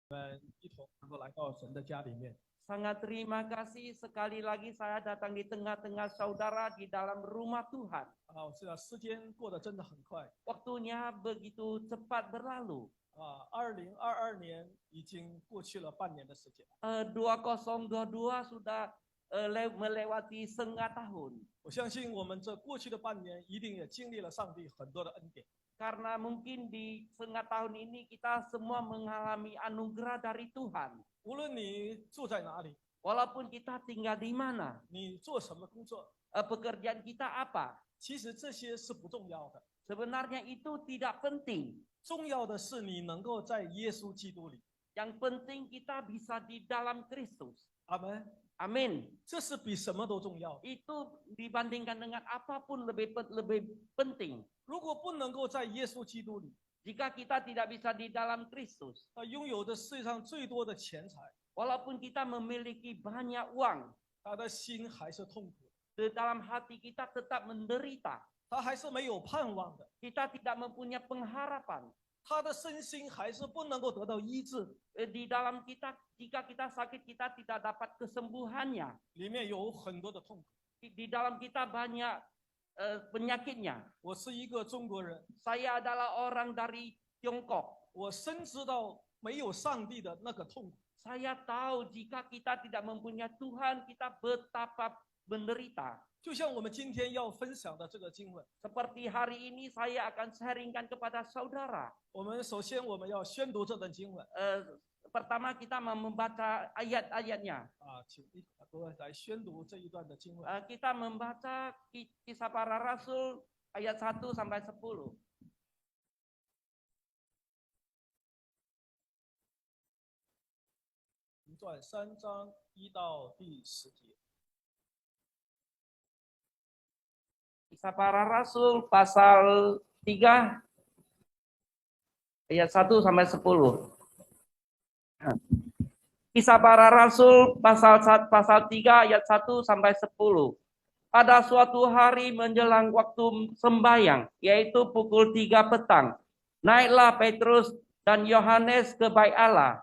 们一同能够来到神的家里面。Sangat terima kasih sekali lagi saya datang di tengah-tengah saudara di dalam rumah Tuhan. 是的，时间过得真的很快 Waktunya begitu cepat berlalu. 2022年已经过去了半年的时间。2022 sudah melewati setengah tahun. 我相信我们这过去的半年一定也经历了上帝很多的恩典。 Karena mungkin di setengah tahun ini kita semua mengalami anugerah dari Tuhan. 无论你住在哪里， Walaupun kita tinggal di mana, 你做什么工作， pekerjaan kita apa, 其实这些是不重要的。 sebenarnya itu tidak penting. 重要的是你能够在耶稣基督里。 Yang penting kita bisa di dalam Kristus. 阿门。 Amin. 这是比什么都重要。 Itu dibandingkan dengan apapun lebih penting. 如果不能够在耶稣基督里， Jika kita tidak bisa di dalam Kristus, 拥有的世界上最多的钱财， walaupun kita memiliki banyak uang, 他的心还是痛苦， di dalam hati kita tetap menderita. 他还是没有盼望的， Kita tidak mempunyai pengharapan. 他的身心还是不能够得到医治， Di dalam kita, jika kita sakit, kita tidak dapat kesembuhannya. 里面有很多的痛苦。 Di dalam kita banyak penyakitnya. 我是一个中国人， Saya adalah orang dari Tiongkok. 我深知到没有上帝的那个痛苦。 Saya tahu jika kita tidak mempunyai Tuhan, kita betapa menderita. 就像我们今天要分享的这个经文， Seperti hari ini saya akan sharingkan kepada saudara. 我们首先我们要宣读这段经文 Pertama kita membaca ayat-ayatnya. 请各位来宣读这一段的经文。 Kita membaca Kisah Para Rasul ayat 1 sampai 10. 传3章1到第10节。 Kisah Para Rasul pasal 3 ayat 1 sampai 10. Kisah Para Rasul pasal 3 ayat 1 sampai 10. Pada suatu hari menjelang waktu sembahyang, yaitu pukul 3 petang, naiklah Petrus dan Yohanes ke bait Allah.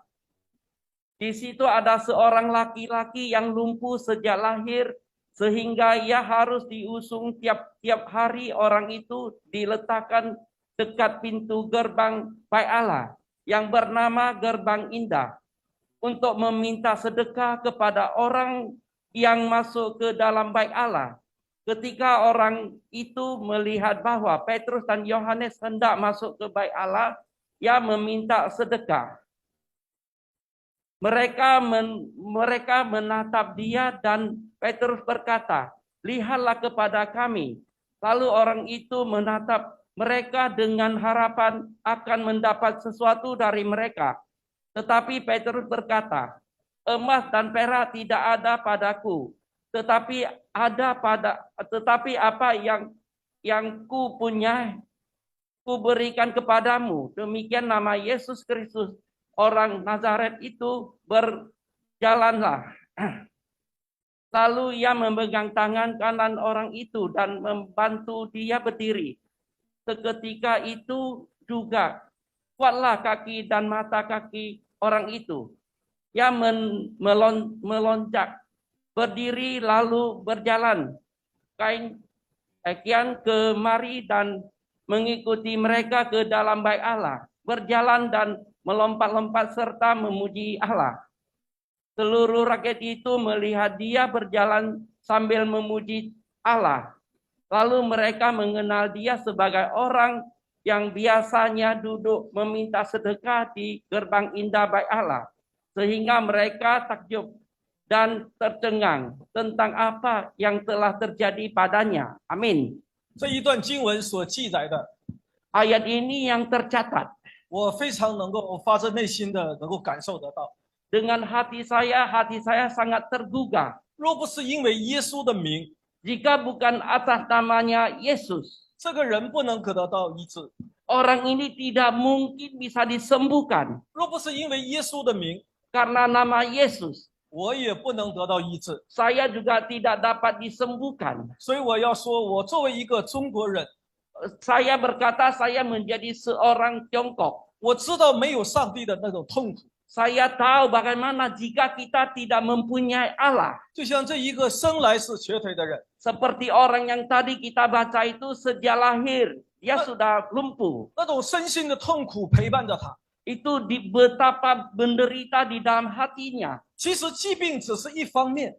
Di situ ada seorang laki-laki yang lumpuh sejak lahir, sehingga ia harus diusung tiap hari. Orang itu diletakkan dekat pintu gerbang bait Allah yang bernama Gerbang Indah untuk meminta sedekah kepada orang yang masuk ke dalam bait Allah. Ketika orang itu melihat bahwa Petrus dan Yohanes hendak masuk ke bait Allah, ia meminta sedekah. Mereka menatap dia dan Petrus berkata, "Lihatlah kepada kami." Lalu orang itu menatap mereka dengan harapan akan mendapat sesuatu dari mereka. Tetapi Petrus berkata, "Emas dan perak tidak ada padaku, tetapi apa yang ku punya, ku berikan kepadamu." Demikian nama Yesus Kristus, orang Nazaret itu, berjalanlah. Lalu ia memegang tangan kanan orang itu dan membantu dia berdiri. Seketika itu juga kuatlah kaki dan mata kaki orang itu. Ia melonjak, berdiri lalu berjalan kian kemari dan mengikuti mereka ke dalam bait Allah, berjalan dan melompat-lompat serta memuji Allah. Seluruh rakyat itu melihat dia berjalan sambil memuji Allah. Lalu mereka mengenal dia sebagai orang yang biasanya duduk meminta sedekah di gerbang indah bait Allah. Sehingga mereka takjub dan tercengang tentang apa yang telah terjadi padanya. Amin. 这一段经文所记载的， Ayat ini yang tercatat. 我非常能够发自内心的能够感受得到。 Dengan hati saya sangat tergugah. 若不是因为耶稣的名， Jika bukan atas namanya Yesus, 这个人不能得到医治； orang ini tidak mungkin bisa disembuhkan. 若不是因为耶稣的名， Karena nama Yesus, 我也不能得到医治。 saya juga tidak dapat disembuhkan. 所以我要说，我作为一个中国人， Saya berkata saya menjadi seorang Tiongkok. 我知道没有上帝的那种痛苦， Saya tahu bagaimana jika kita tidak mempunyai Allah. 就像这一个生来是瘸腿的人， Seperti orang yang tadi kita baca itu sejak lahir, dia sudah lumpuh. 那种身心的痛苦陪伴着他。 Itu betapa menderita di dalam hatinya. 其实疾病只是一方面，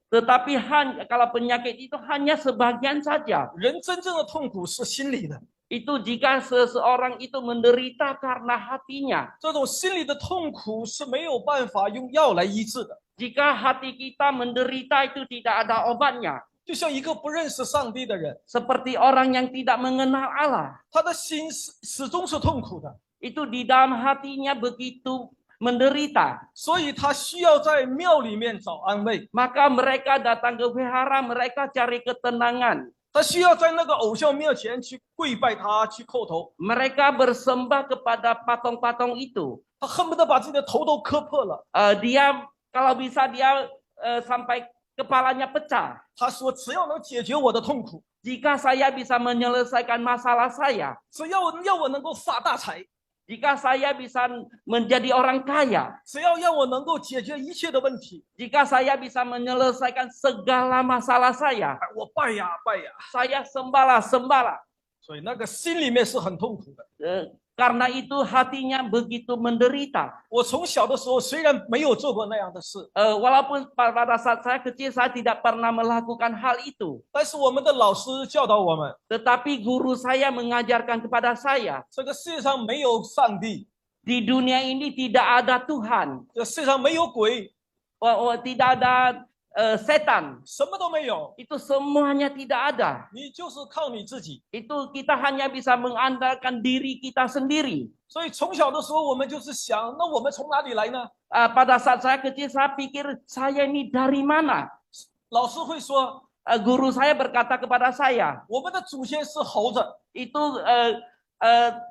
Tetapi kalau penyakit itu hanya sebagian saja. 人真正的痛苦是心理的。 Itu jika seseorang itu menderita karena hatinya. 这种心理的痛苦是没有办法用药来医治的。 Jika hati kita menderita itu tidak ada obatnya. 就像一个不认识上帝的人， Seperti orang yang tidak mengenal Allah. 他的心始终是痛苦的， Itu di dalam hatinya begitu menderita. 所以他需要在庙里面找安慰， Maka mereka datang ke wihara, mereka cari ketenangan. 他需要在那个偶像面前去跪拜他，去叩头， Mereka bersembah kepada patung-patung itu. 他恨不得把自己的头都磕破了。 Dia kalau bisa dia sampai kepalanya pecah. 他说：“只要能解决我的痛苦， Jika saya bisa menyelesaikan masalah saya, 只要我能够发大财， jika saya bisa menjadi orang kaya, 只要让我能够解决一切的问题， jika saya bisa menyelesaikan segala masalah saya, 哎，我拜呀拜呀。 saya sembahlah. 所以那个心里面是很痛苦的。 Karena itu hatinya begitu menderita. 我从小的时候虽然没有做过那样的事， Walaupun pada saat saya kecil saya tidak pernah melakukan hal itu. 但是我们的老师教导我们， Tetapi guru saya mengajarkan kepada saya, 这个世界上没有上帝， di dunia ini tidak ada Tuhan, 这个世界上没有鬼， tidak ada setan. 什么都没有， Itu semuanya tidak ada. 你就是靠你自己。 Itu kita hanya bisa mengandalkan diri kita sendiri. 所以从小的时候，我们就是想，那我们从哪里来呢？ Pada saat saya kecil saya pikir saya ini dari mana? 老师会说， Guru saya berkata kepada saya, 我们的祖先是猴子 itu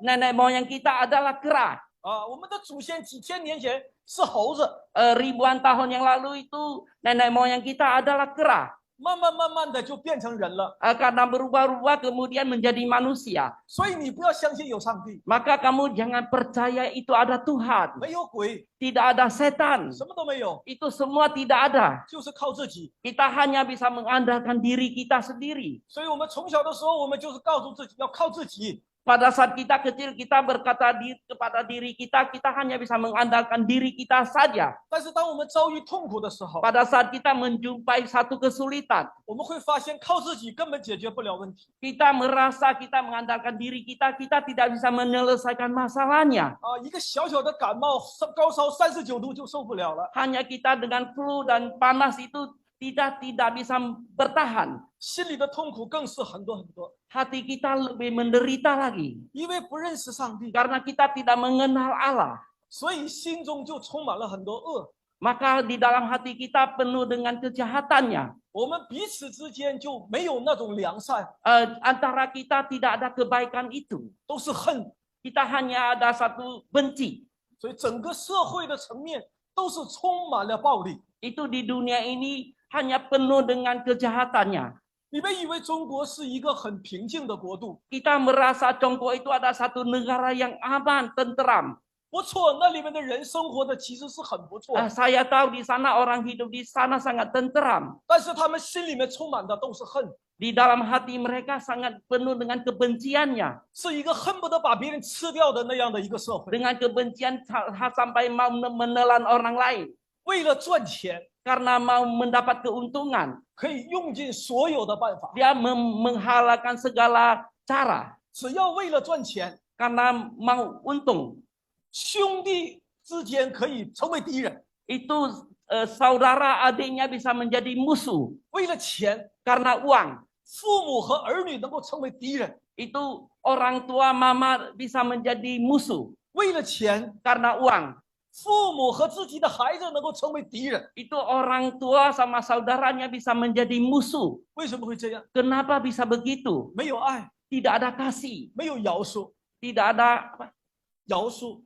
nenek moyang kita adalah kera. 啊，我们的祖先几千年前是猴子， Ribuan tahun yang lalu itu nenek moyang kita adalah kera. 慢慢的就变成人了。 Karena berubah-ubah kemudian menjadi manusia. 所以你不要相信有上帝， Maka kamu jangan percaya itu ada Tuhan. 没有鬼， Tidak ada setan. 什么都没有， Itu semua tidak ada. 就是靠自己。 Kita hanya bisa mengandalkan diri kita sendiri. 所以我们从小的时候，我们就是告诉自己要靠自己。 Pada saat kita kecil, kita berkata kepada diri kita hanya bisa mengandalkan diri kita saja. 但是当我们遭遇痛苦的时候， Pada saat kita menjumpai satu kesulitan, 我们会发现靠自己根本解决不了问题 kita merasa kita mengandalkan diri kita tidak bisa menyelesaikan masalahnya. 啊！一个小小的感冒，高烧39度就受不了了， Hanya kita dengan flu dan panas itu tidak bisa bertahan. 心里的痛苦更是很多很多， Hati kita lebih menderita lagi. 因为不认识上帝， Karena kita tidak mengenal Allah. 所以心中就充满了很多恶。 Maka di dalam hati kita penuh dengan kejahatannya. 我们彼此之间就没有那种良善， Antara kita tidak ada kebaikan itu. 都是恨。 Kita hanya ada satu benci. 所以整个社会的层面都是充满了暴力。 Itu di dunia ini hanya penuh dengan kejahatannya. 你们以为中国是一个很平静的国度？ Kita merasa Congo itu ada satu negara yang aman, tenteram. 不错，那里面的人生活的其实是很不错， Saya tahu di sana orang hidup di sana sangat tenteram. 但是他们心里面充满的都是恨， Di dalam hati mereka sangat penuh dengan kebenciannya. 是一个恨不得把别人吃掉的那样的一个社会。 Dengan kebencian sampai mau menelan orang lain. 为了赚钱， Karena mau mendapat keuntungan. 可以用尽所有的办法， Dia menghalalkan segala cara. 只要为了赚钱， Karena mau untung. 兄弟之间可以成为敌人。 Itu saudara adiknya bisa menjadi musuh. 为了钱， Karena uang. 父母和儿女能够成为敌人。 Itu orang tua mama bisa menjadi musuh. 为了钱， Karena uang. 父母和自己的孩子能够成为敌人。 Itu orang tua sama saudaranya bisa menjadi musuh. 为什么会这样？ Kenapa bisa begitu? 没有爱， Tidak ada kasih. 没有饶恕， Tidak ada饶恕，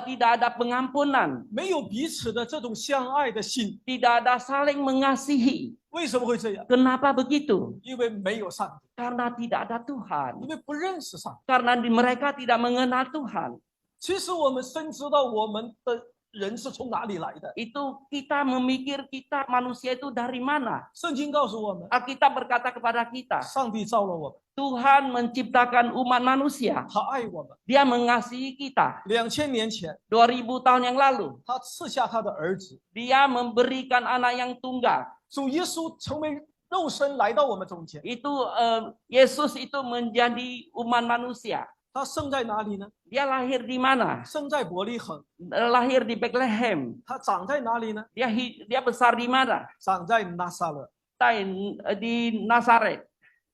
tidak ada pengampunan. 没有彼此的这种相爱的心。 Tidak ada saling mengasihi. 为什么会这样？ Kenapa begitu? 因为没有上帝， Karena tidak ada Tuhan. 因为不认识上帝。 Karena mereka tidak mengenal Tuhan. 其实我们深知道我们的人是从哪里来的。 Itu kita memikir kita manusia itu dari mana? 圣经告诉我们， Alkitab berkata kepada kita, 上帝造了我们， Tuhan menciptakan umat manusia. 他爱我们。 Dia mengasihi kita. 2000年前， 2000 tahun yang lalu, 他赐下他的儿子， Dia memberikan anak yang tunggal. 主耶稣成为肉身来到我们中间。 Itu Yesus itu menjadi umat manusia. 他生在哪里呢？ Dia lahir di mana? 生在伯利恒。 Lahir di Bethlehem. 他长在哪里呢？ Dia besar di mana? 长在拿撒勒。 Di Nazaret.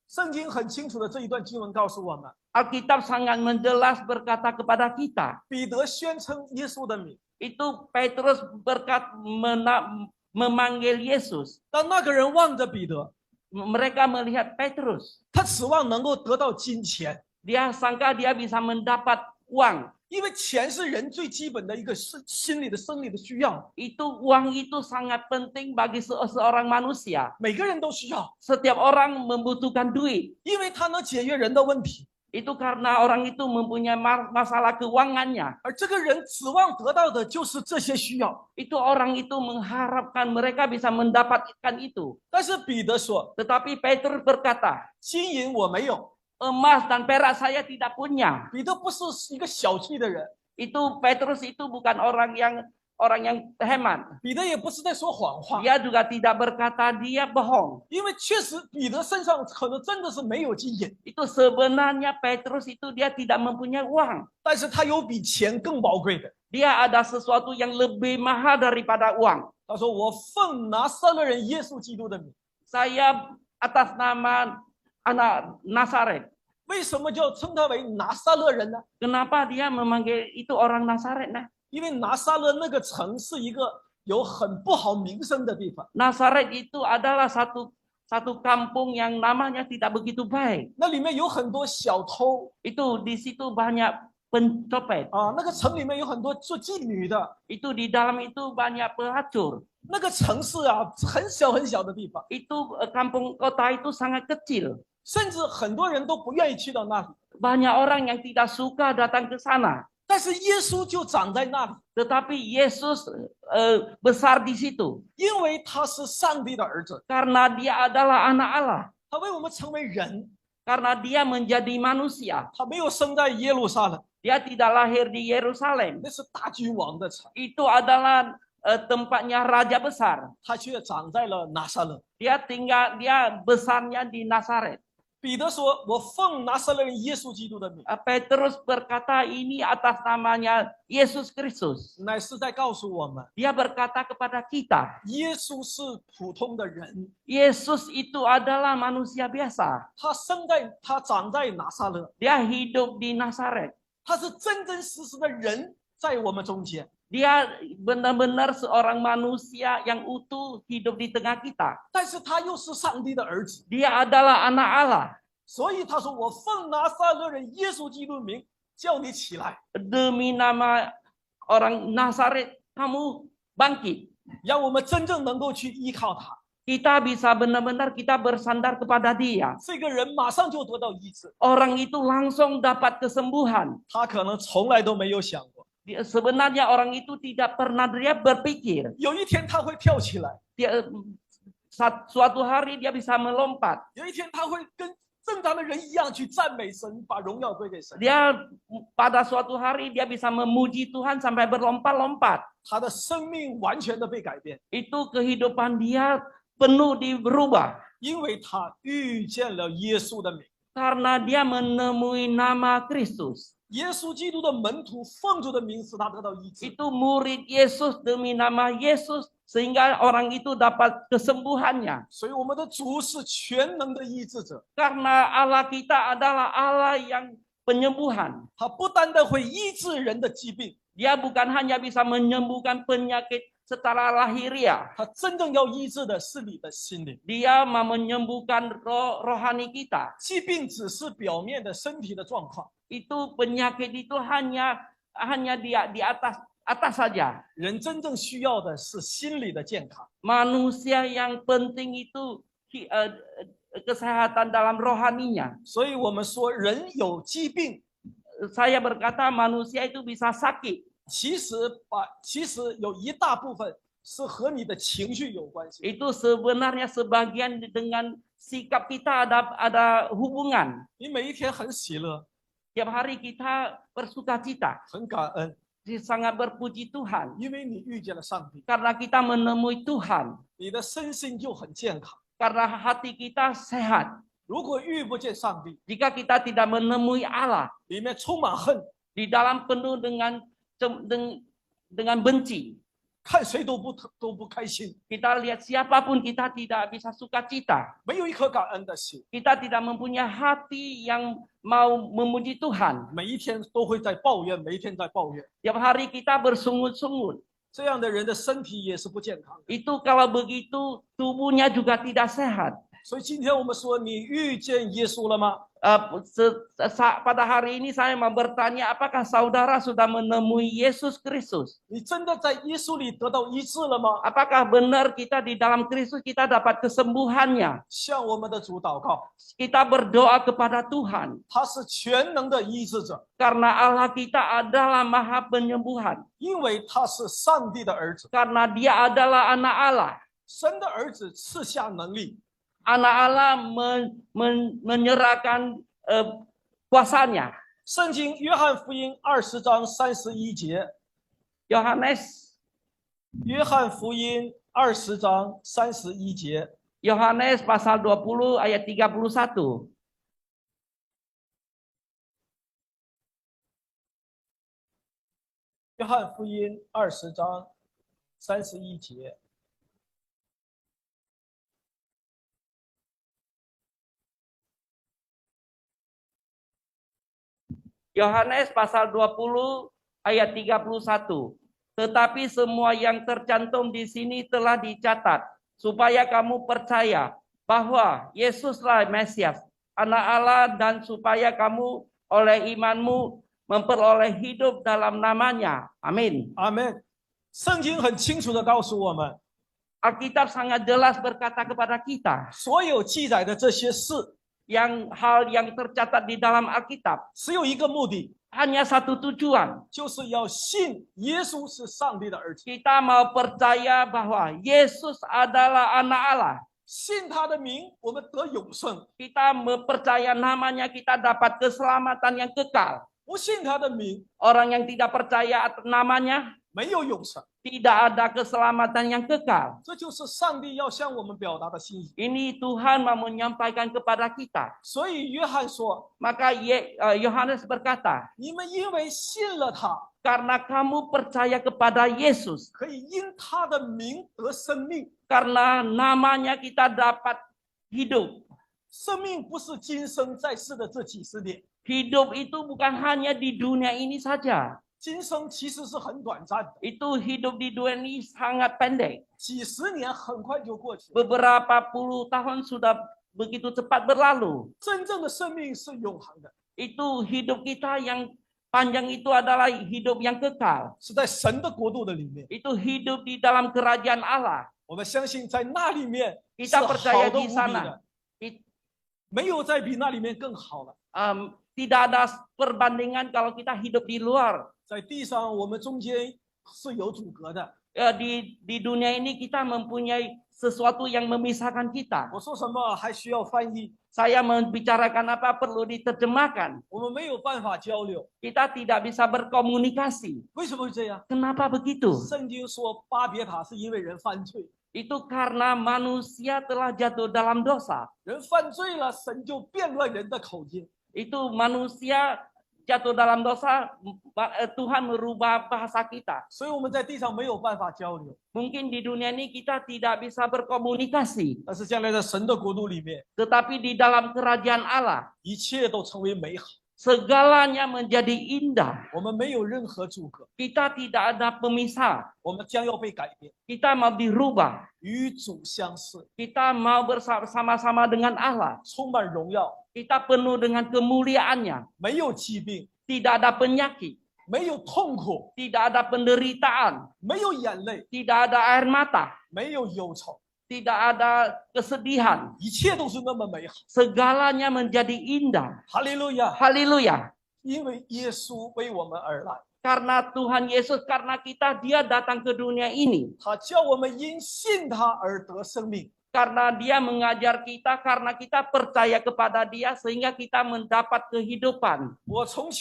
圣经很清楚的这一段经文告诉我们， Alkitab sangat menjelas berkata kepada kita. 彼得宣称耶稣的名。 Itu Petrus memanggil Yesus. 当那个人望着彼得， Mereka melihat Petrus. 他指望能够得到金钱， Dia sangka dia bisa mendapat uang. 因为钱是人最基本的一个心理的生理的需要， Uang itu sangat penting bagi seorang manusia. 每个人都需要， Setiap orang membutuhkan duit. 因为它能解决人的问题。 Itu karena orang itu mempunyai masalah keuangannya. 而这个人指望得到的就是这些需要。 Itu orang itu mengharapkan mereka bisa mendapatkan itu. 但是彼得说 Tetapi Petrus berkata, 金银我没有。 emas dan perak saya tidak punya. 彼得不是一个小气的人， Itu Petrus itu bukan orang yang hemat. 彼得也不是在说谎话， Dia juga tidak berkata dia bohong. 因为确实彼得身上可能真的是没有金银， Itu sebenarnya Petrus itu dia tidak mempunyai uang. 但是他有比钱更宝贵的。 Dia ada sesuatu yang lebih mahal daripada uang. 他说：“我奉拿撒勒人耶稣基督的名。 Saya atas nama anak Nazaret. ”为什么叫称他为拿撒勒人呢？ Kenapa dia memanggil itu orang Nazaret? Nah, 因为拿撒勒那个城是一个有很不好名声的地方， Nazaret itu adalah satu kampung yang namanya tidak begitu baik. 那里面有很多小偷 Itu di situ banyak pencopet. 啊，那个城里面有很多做妓女的， Itu di dalam itu banyak pelacur. 那个城市啊很小很小的地方， Itu kampung kota itu sangat kecil. 甚至很多人都不愿意去到那里。 Banyak orang yang tidak suka datang ke sana. 但是耶稣就长在那里， Tetapi Yesus besar di situ. 因为他是上帝的儿子， Karena dia adalah anak Allah. 他为我们成为人， Karena dia menjadi manusia. 他没有生在耶路撒冷， Dia tidak lahir di Yerusalem. 那是大君王的城， Itu adalah tempatnya raja besar. 他却长在了拿撒勒。 Dia besarnya di Nazaret. 彼得说：“我奉拿撒勒人耶稣基督的名。” Petrus berkata ini atas namanya Yesus Kristus. 乃是在告诉我们， Dia berkata kepada kita, 耶稣是普通的人， Yesus itu adalah manusia biasa. 他长在拿撒勒， Dia hidup di Nazaret. 他是真真实实的人在我们中间。 Dia benar-benar seorang manusia yang utuh hidup di tengah kita. 但是他又是上帝的儿子， Dia adalah anak Allah. 所以他说：“我奉拿撒勒人耶稣基督的名，叫你起来， Demi nama orang Nazaret, kamu bangkit. 让我们真正能够去依靠他。 Kita bisa benar-benar kita bersandar kepada Dia. 这个人马上就得到医治， Orang itu langsung dapat kesembuhan. 他可能从来都没有想过， Sebenarnya orang itu tidak pernah dia berpikir. 有一天他会跳起来， Suatu hari dia bisa melompat. 有一天他会跟正常的人一样去赞美神，把荣耀归给神。 Dia pada suatu hari dia bisa memuji Tuhan sampai berlompat-lompat. 他的生命完全的被改变， Itu kehidupan dia penuh berubah. 因为他遇见了耶稣的名。 Karena dia menemui nama Kristus. 耶稣基督的门徒奉主的名使他得到医治。 Itu murid Yesus demi nama Yesus sehingga orang itu dapat kesembuhannya. 所以我们的主是全能的医治者， Karena Allah kita adalah Allah yang penyembuhan. 他不单单会医治人的疾病， Dia bukan hanya bisa menyembuhkan penyakit secara lahiriah. 他真正要医治的是你的心灵。 Dia mau menyembuhkan rohani kita. 疾病只是表面的身体的状况， Itu penyakit itu hanya di atas saja. 人真正需要的是心理的健康。 Manusia yang penting itu kesehatan dalam rohaninya. 所以我们说，人有疾病， Saya berkata manusia itu bisa sakit. 其实有一大部分是和你的情绪有关系。 Itu sebenarnya sebagian dengan sikap kita ada hubungan. 你每一天很喜乐， Tiap hari kita bersukacita, 很感恩， sangat berpuji Tuhan 因为你遇见了上帝， karena kita menemui Tuhan, 你的身心就很健康。 karena hati kita sehat. 如果遇不见上帝， Jika kita tidak menemui Allah, 里面充满恨， di dalam penuh dengan benci, 看谁都不开心， kita lihat siapapun kita tidak bisa sukacita. 没有一颗感恩的心， Kita tidak mempunyai hati yang mau memuji Tuhan. 每一天都会在抱怨，每一天在抱怨。 Tiap hari kita bersungut-sungut. 这样的人的身体也是不健康的。 Itu kalau begitu tubuhnya juga tidak sehat. 所以今天我们说，你遇见耶稣了吗？ Pada hari ini saya mau bertanya, apakah saudara sudah menemui Yesus Kristus? 你真的在耶稣里得到医治了吗？ Apakah benar kita di dalam Kristus kita dapat kesembuhannya? 向我们的主祷告， Kita berdoa kepada Tuhan 他是全能的医治者， karena Allah kita adalah Maha Penyembuhan, 因为他是上帝的儿子。 karena Dia adalah anak Allah. 神的儿子赐下能力， Anak Allah menyerahkan kuasanya. 圣经约翰福音20章31节， Yohanes 约翰福音20章31节， Yohanes pasal 20 ayat 31. 约翰福音20章31节。 Yohanes pasal 20 ayat 31. Tetapi semua yang tercantum di sini telah dicatat supaya kamu percaya bahwa Yesuslah Mesias, Anak Allah, dan supaya kamu oleh imanmu memperoleh hidup dalam namanya. Amin. 阿门。圣经很清楚的告诉我们， Alkitab sangat jelas berkata kepada kita 所有记载的这些事， hal yang tercatat di dalam Alkitab 只有一个目的， hanya satu tujuan. 就是要信耶稣是上帝的儿子， Kita mau percaya bahwa Yesus adalah anak Allah. 信他的名，我们得永生； Kita percaya namanya, kita dapat keselamatan yang kekal. 不信他的名， Orang yang tidak percaya atas namanya, 没有永生。 tidak ada keselamatan yang kekal. 这就是上帝要向我们表达的心意。 Ini Tuhan mau menyampaikan kepada kita. 所以约翰说 Maka Yohanes berkata,：“ 你们因为信了他， karena kamu percaya kepada Yesus, 可以因他的名得生命。 karena namanya kita dapat hidup. 生命不是今生在世的这几十年， Hidup itu bukan hanya di dunia ini saja. 今生其实是很短暂的， Itu hidup di dunia ini sangat pendek. 几十年很快就过去了。 Beberapa puluh tahun sudah begitu cepat berlalu. 真正的生命是永恒的， Itu hidup kita yang panjang itu adalah hidup yang kekal. 是在神的国度的里面。 Itu hidup di dalam kerajaan Allah. 我们相信在那里面是 Kita 好 percaya 的无 di 比 sana. 的，没有再比那里面更好了。 Tidak ada perbandingan kalau kita hidup di luar. 在地上，我们中间是有阻隔的。 Di dunia ini kita mempunyai sesuatu yang memisahkan kita. 我说什么还需要翻译， Saya membicarakan apa perlu diterjemahkan. 我们没有办法交流。 Kita tidak bisa berkomunikasi. 为什么会这样？ Kenapa begitu? 圣经说巴别塔是因为人犯罪， Itu karena manusia telah jatuh dalam dosa. 人犯罪了，神就变乱人的口径。 Itu manusia jatuh dalam dosa, Tuhan merubah bahasa kita. 所以我们在地上没有办法交流， Mungkin di dunia ini kita tidak bisa berkomunikasi. 但是将来在神的国度里面， Tetapi di dalam kerajaan Allah, 一切都成为美好， segalanya menjadi indah. 我们没有任何阻隔， Kita tidak ada pemisah. 我们将要被改变， Kita mau dirubah. 与主相似， Kita mau bersama-sama dengan Allah. 充满荣耀， Kita penuh dengan kemuliaannya. 没有疾病， Tidak ada penyakit. 没有痛苦， Tidak ada penderitaan. 没有眼泪， Tidak ada air mata. 没有忧愁， Tidak ada kesedihan. 一切都是那么美好。 Segalanya menjadi indah. 哈利路亚！ Haleluya. 因为耶稣为我们而来， Karena Tuhan Yesus, karena kita, dia datang ke dunia ini. 他叫我们因信他而得生命。 Karena dia mengajar kita, karena kita percaya kepada dia, sehingga kita mendapat kehidupan. 我从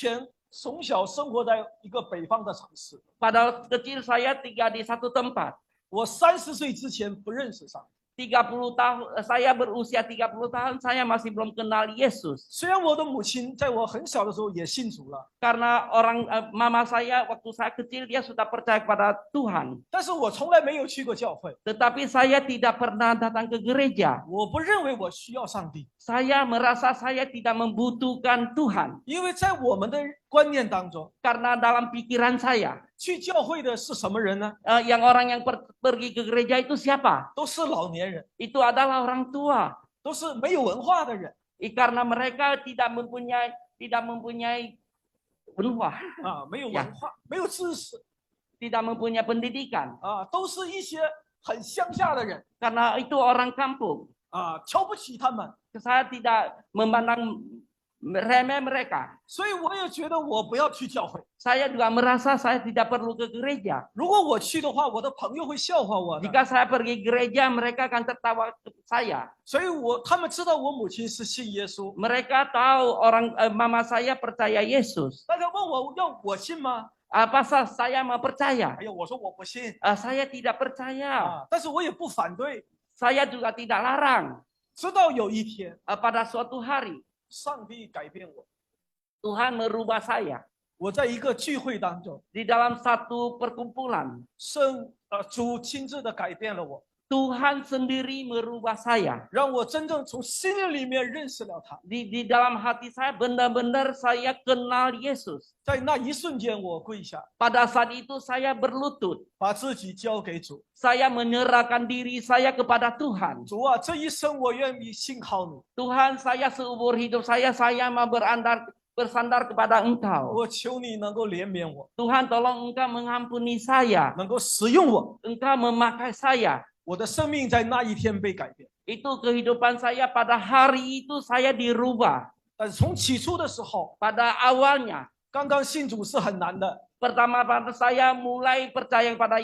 小生活在一个北方的城市， Pada kecil saya tinggal di satu tempat. 我30岁之前不认识上帝。 30 tahun, saya berusia 30 tahun, saya masih belum kenal Yesus. 虽然我的母亲在我很小的时候也信主了， Karena mama saya waktu saya kecil dia sudah percaya kepada Tuhan. 但是我从来没有去过教会。 Tetapi saya tidak pernah datang ke gereja. 我不认为我需要上帝， Saya merasa saya tidak membutuhkan Tuhan. 因为在我们的观念当中， Karena dalam pikiran saya, 去教会的是什么人呢？ orang yang pergi ke gereja itu siapa? 都是老年人， Itu adalah orang tua. 都是没有文化的人 Karena mereka tidak mempunyai benua, 啊，没有文化，没有知识 tidak mempunyai pendidikan. 啊，都是一些很乡下的人 Karena itu orang kampung. 啊，瞧不起他们。 Saya tidak memandang remeh mereka. 所以我也觉得我不要去教会。 Saya juga merasa saya tidak perlu ke gereja. 如果我去的话，我的朋友会笑话我的。 Jika saya pergi gereja, mereka akan tertawa ke saya. 所以他们知道我母亲是信耶稣， Mereka tahu mama saya percaya Yesus. 大家问我要我信吗？ Pasal saya mau percaya. 哎呀，我说我不信 Saya tidak percaya. 啊，但是我也不反对。 Saya juga tidak larang. 直到有一天， Pada suatu hari, 上帝改变我。 Tuhan merubah saya. 我在一个聚会当中， Di dalam satu perkumpulan, 主亲自的改变了我， Tuhan sendiri merubah saya. 让我真正从心灵里面认识了他。 Di dalam hati saya benar-benar saya kenal Yesus. 在那一瞬间，我跪下， Pada saat itu saya berlutut. 把自己交给主。 Saya menyerahkan diri saya kepada Tuhan. 主啊，这一生我愿意信靠你， Tuhan, saya seumur hidup saya mau bersandar kepada Engkau. 我求你能够怜悯我， Tuhan, tolong Engkau mengampuni saya. 能够使用我。 Engkau memakai saya. 我的生命在那一天被改变。 Itu kehidupan saya pada hari itu saya dirubah. 但是从起初的时候， Pada awalnya, 刚刚信主是很难的， pertama pada saya mulai percaya kepada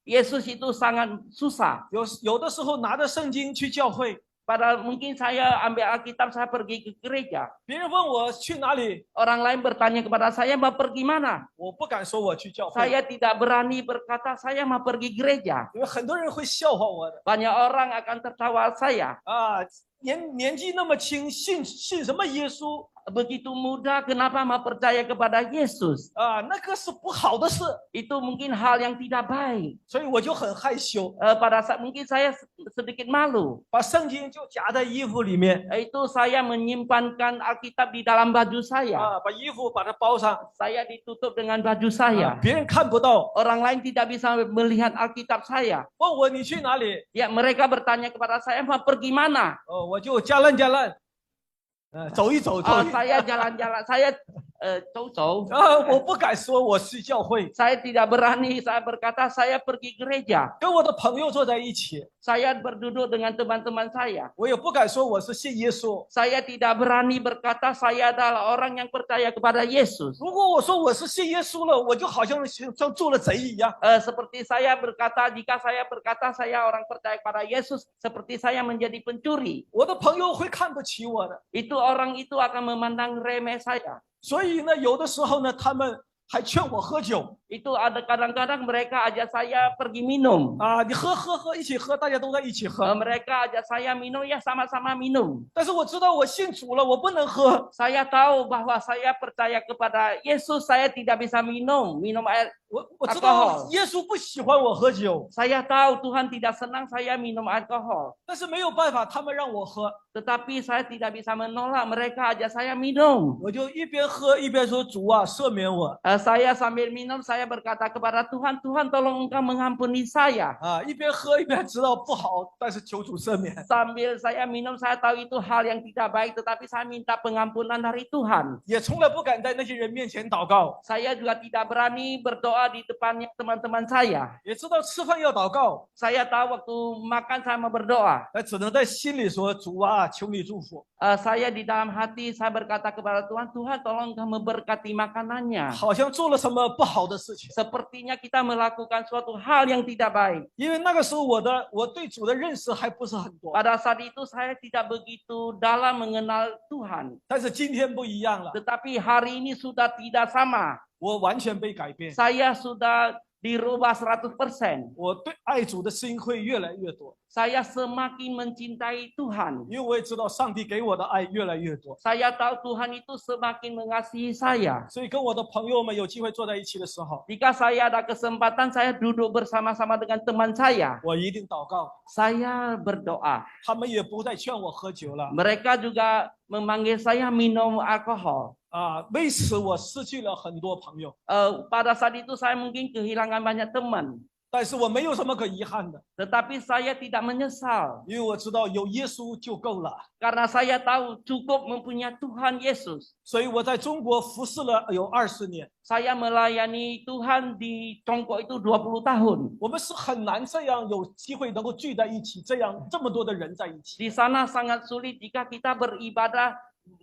Yesus itu sangat susah. 有的时候拿着圣经去教会， Pada mungkin saya ambil Alkitab, saya pergi ke gereja. 别人问我去哪里， Orang lain bertanya kepada saya, mau pergi mana? 我不敢说我去教会， Saya tidak berani berkata saya mau pergi gereja. 因为很多人会笑话我的 Banyak orang akan tertawa saya. 啊，年纪那么轻，信什么耶稣 Begitu muda, kenapa mau percaya kepada Yesus? 啊？那个是不好的事， Itu mungkin hal yang tidak baik. 所以我就很害羞， Pada saat mungkin saya sedikit malu. 把圣经就夹在衣服里面 Itu saya menyimpankan Alkitab di dalam baju saya. 啊，把衣服把它包上， Saya ditutup dengan baju 啊 saya. 别人看不到。 Orang lain tidak bisa melihat Alkitab saya. 问我你去哪里？ Ya, mereka bertanya kepada saya, mau pergi mana? 我就jalan，走一走，走 Oh, 一 saya jalan-jalan, saya走-走. 啊，我不敢说我去教会， Saya tidak berani, saya berkata saya pergi gereja. 跟我的朋友坐在一起， Saya berduduk dengan teman-teman saya. 我也不敢说我是信耶稣。 Saya tidak berani berkata saya adalah orang yang percaya kepada Yesus. 如果我说我是信耶稣了，我就好像做了贼一样。 Seperti saya berkata, jika saya berkata saya orang percaya kepada Yesus, seperti saya menjadi pencuri. 我的朋友会看不起我的， Itu orang itu akan memandang remeh saya. 所以呢，有的时候呢，他们还劝我喝酒 Itu ada kadang-kadang mereka ajak saya pergi minum. 啊，你喝，一起喝，大家都在一起喝。 Mereka ajak saya minum, ya sama-sama minum. 但是我知道我信主了，我不能喝。 Saya tahu bahwa saya percaya kepada Yesus, saya tidak bisa minum air. 我知道耶稣不喜欢我喝酒， Saya tahu Tuhan tidak senang saya minum alkohol. 但是没有办法，他们让我喝， Tetapi saya tidak bisa menolak, mereka ajak saya minum. 我就一边喝一边说：“主啊，赦免我 Saya sambil minum, saya berkata kepada Tuhan, Tuhan tolong Engkau mengampuni saya. 啊！”一边喝一边知道不好，但是求主赦免。 Sambil saya minum, saya tahu itu hal yang tidak baik, tetapi saya minta pengampunan dari Tuhan. 也从来不敢在那些人面前祷告 Saya juga tidak berani berdoa berdoa di depannya teman-teman saya. 也知道吃饭要祷告， Saya tahu waktu makan saya mau berdoa. 但只能在心里说：“主啊，求你祝福。 Saya di dalam hati saya berkata kepada Tuhan, Tuhan tolong kamu berkati makanannya. 好像做了什么不好的事情。 Sepertinya kita melakukan suatu hal yang tidak baik. 因为那个时候我对主的认识还不是很多， Pada saat itu saya tidak begitu dalam mengenal Tuhan. 但是今天不一样了， Tetapi hari ini sudah tidak sama. 我完全被改变， Saya sudah dirubah 100%. 我对爱主的心会越来越多， Saya semakin mencintai Tuhan. 因为我也知道上帝给我的爱越来越多， Saya tahu Tuhan itu semakin mengasihi saya. 所以跟我的朋友们有机会坐在一起的时候， Jika saya ada kesempatan, saya duduk bersama-sama dengan teman saya. 我一定祷告， Saya berdoa. 他们也不再劝我喝酒了 Mereka juga memanggil saya minum alkohol. 啊，为此我失去了很多朋友， Pada saat itu saya mungkin kehilangan banyak teman. 但是我没有什么可遗憾的， Tetapi saya tidak menyesal. 因为我知道有耶稣就够了， Karena saya tahu cukup mempunyai Tuhan Yesus. 所以我在中国服侍了有20年， Saya melayani Tuhan di Congkok itu 20 tahun. 我们是很难这样有机会能够聚在一起，这么多的人在一起， Di sana sangat sulit jika kita beribadah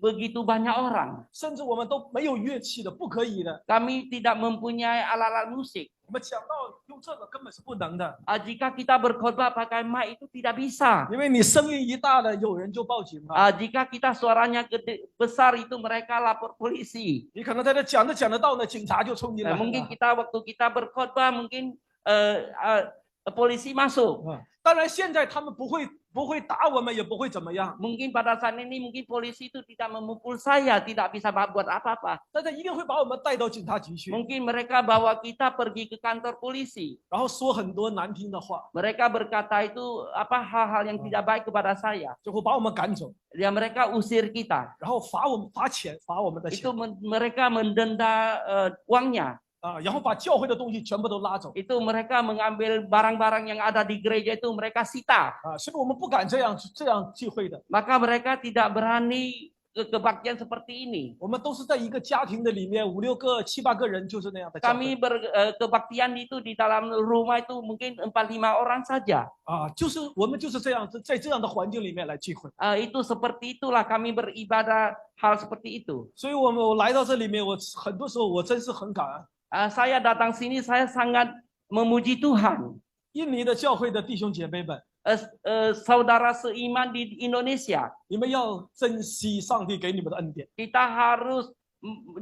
begitu banyak orang. 甚至我们都没有乐器的，不可以的。 Kami tidak mempunyai alat-alat musik. 我们讲到用这个根本是不能的， Jika kita berkhotbah pakai mic itu tidak bisa. 因为你声音一大了，有人就报警了。 Jika kita suaranya gede, besar itu mereka lapor polisi. 你可能在这讲着到呢，警察就冲进来了。 Mungkin waktu kita berkhotbah mungkin polisi masuk. 当然，现在他们不会打我们，也不会怎么样， Mungkin pada saat ini mungkin polisi itu tidak memukul saya, tidak bisa buat apa-apa. 但是一定会把我们带到警察局去， Mungkin mereka bawa kita pergi ke kantor polisi. 然后说很多难听的话， Mereka berkata itu hal-hal yang tidak baik kepada saya. 就会把我们赶走， Dan mereka usir kita. 然后罚我们的钱 Itu mereka mendenda uangnya. 啊，然后把教会的东西全部都拉走 Itu mereka mengambil barang-barang yang ada di gereja itu mereka sita. 啊，所以我们不敢这样聚会的。 Maka mereka tidak berani kebaktian seperti ini. 我们都是在一个家庭的里面，5、6个、7、8个人，就是那样的教会 Kami kebaktian itu di dalam rumah itu mungkin 4-5 orang saja. 啊，我们就是这样子，在这样的环境里面来聚会。 Itu seperti itulah kami beribadah hal seperti itu. 所以我来到这里面，很多时候我真是很感恩。 Saya datang sini saya sangat memuji Tuhan. 印尼的教会的弟兄姐妹们， Saudara seiman di Indonesia, 你们要珍惜上帝给你们的恩典， kita harus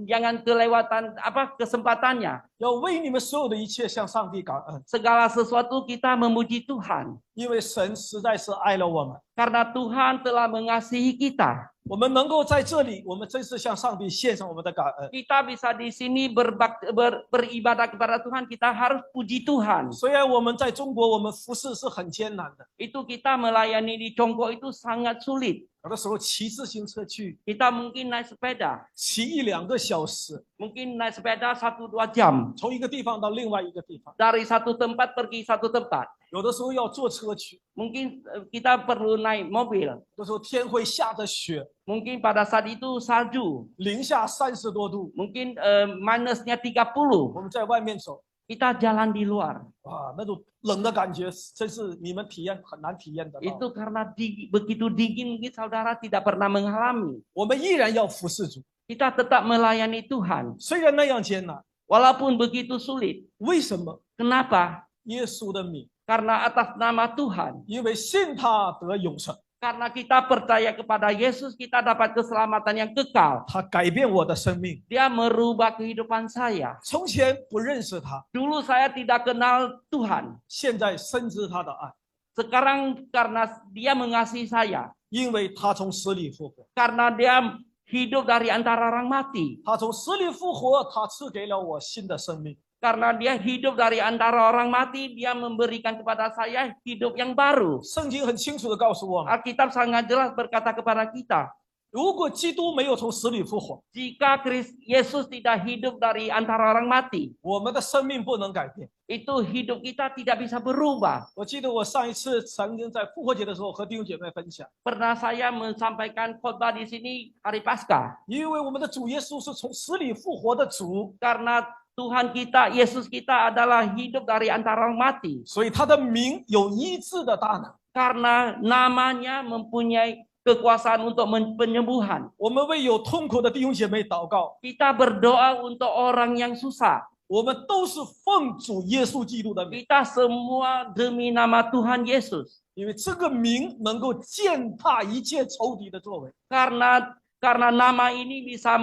jangan kelewatan kesempatannya. 要为你们所有的一切向上帝感恩， Segala sesuatu kita memuji Tuhan. 因为神实在是爱了我们。 Karena Tuhan telah mengasihi kita. 我们能够在这里，我们真是向上帝献上我们的感恩。 Kita bisa di sini beribadah kepada Tuhan, kita harus puji Tuhan. 虽然我们在中国，我们服侍是很艰难的， Itu kita melayani di Congkok itu sangat sulit. 有的时候骑自行车去， Kita mungkin naik sepeda, 骑1、2个小时， mungkin naik sepeda 1-2 jam. 从一个地方到另外一个地方， Dari satu tempat pergi satu tempat. 有的时候要坐车去， Mungkin kita perlu naik mobil. 有的时候天会下着雪， Mungkin pada saat itu salju. 零下30多度， Mungkin minusnya 30. 我们在外面走， Kita jalan di luar. 哇，那种冷的感觉，真是你们很难体验得到。 Itu karena begitu dingin mungkin saudara tidak pernah mengalami. 我们依然要服侍主， Kita tetap melayani Tuhan. 虽然那样艰难， Walaupun begitu sulit. 为什么？ Kenapa? 耶稣的名， Karena atas nama Tuhan. 因为信他得永生， Karena kita percaya kepada Yesus, kita dapat keselamatan yang kekal. 他改变我的生命。 Dia merubah kehidupan saya. 从前不认识他， Dulu saya tidak kenal Tuhan. 现在深知他的爱， Sekarang karena dia mengasihi saya. 因为他从死里复活， Karena dia hidup dari antara orang mati. 他从死里复活，他赐给了我新的生命。 Karena dia hidup dari antara orang mati, dia memberikan kepada saya hidup yang baru. 圣经很清楚的告诉我们， Alkitab sangat jelas berkata kepada kita, 如果基督没有从死里复活， jika Yesus tidak hidup dari antara orang mati, 我们的生命不能改变。 itu hidup kita tidak bisa berubah. 我记得我上一次曾经在复活节的时候和弟兄姐妹分享， Pernah saya menyampaikan khotbah di sini hari Paskah. 因为我们的主耶稣是从死里复活的主， Karena Tuhan kita, Yesus kita adalah hidup dari antara orang mati. 所以他的名有医治的大能。 Karena namanya mempunyai kekuasaan untuk penyembuhan. 我们为有痛苦的弟兄姐妹祷告， Kita berdoa untuk orang yang susah. 我们都是奉主耶稣基督的名， Kita semua demi nama Tuhan Yesus. 因为这个名能够践踏一切仇敌的作为。 Karena nama ini bisa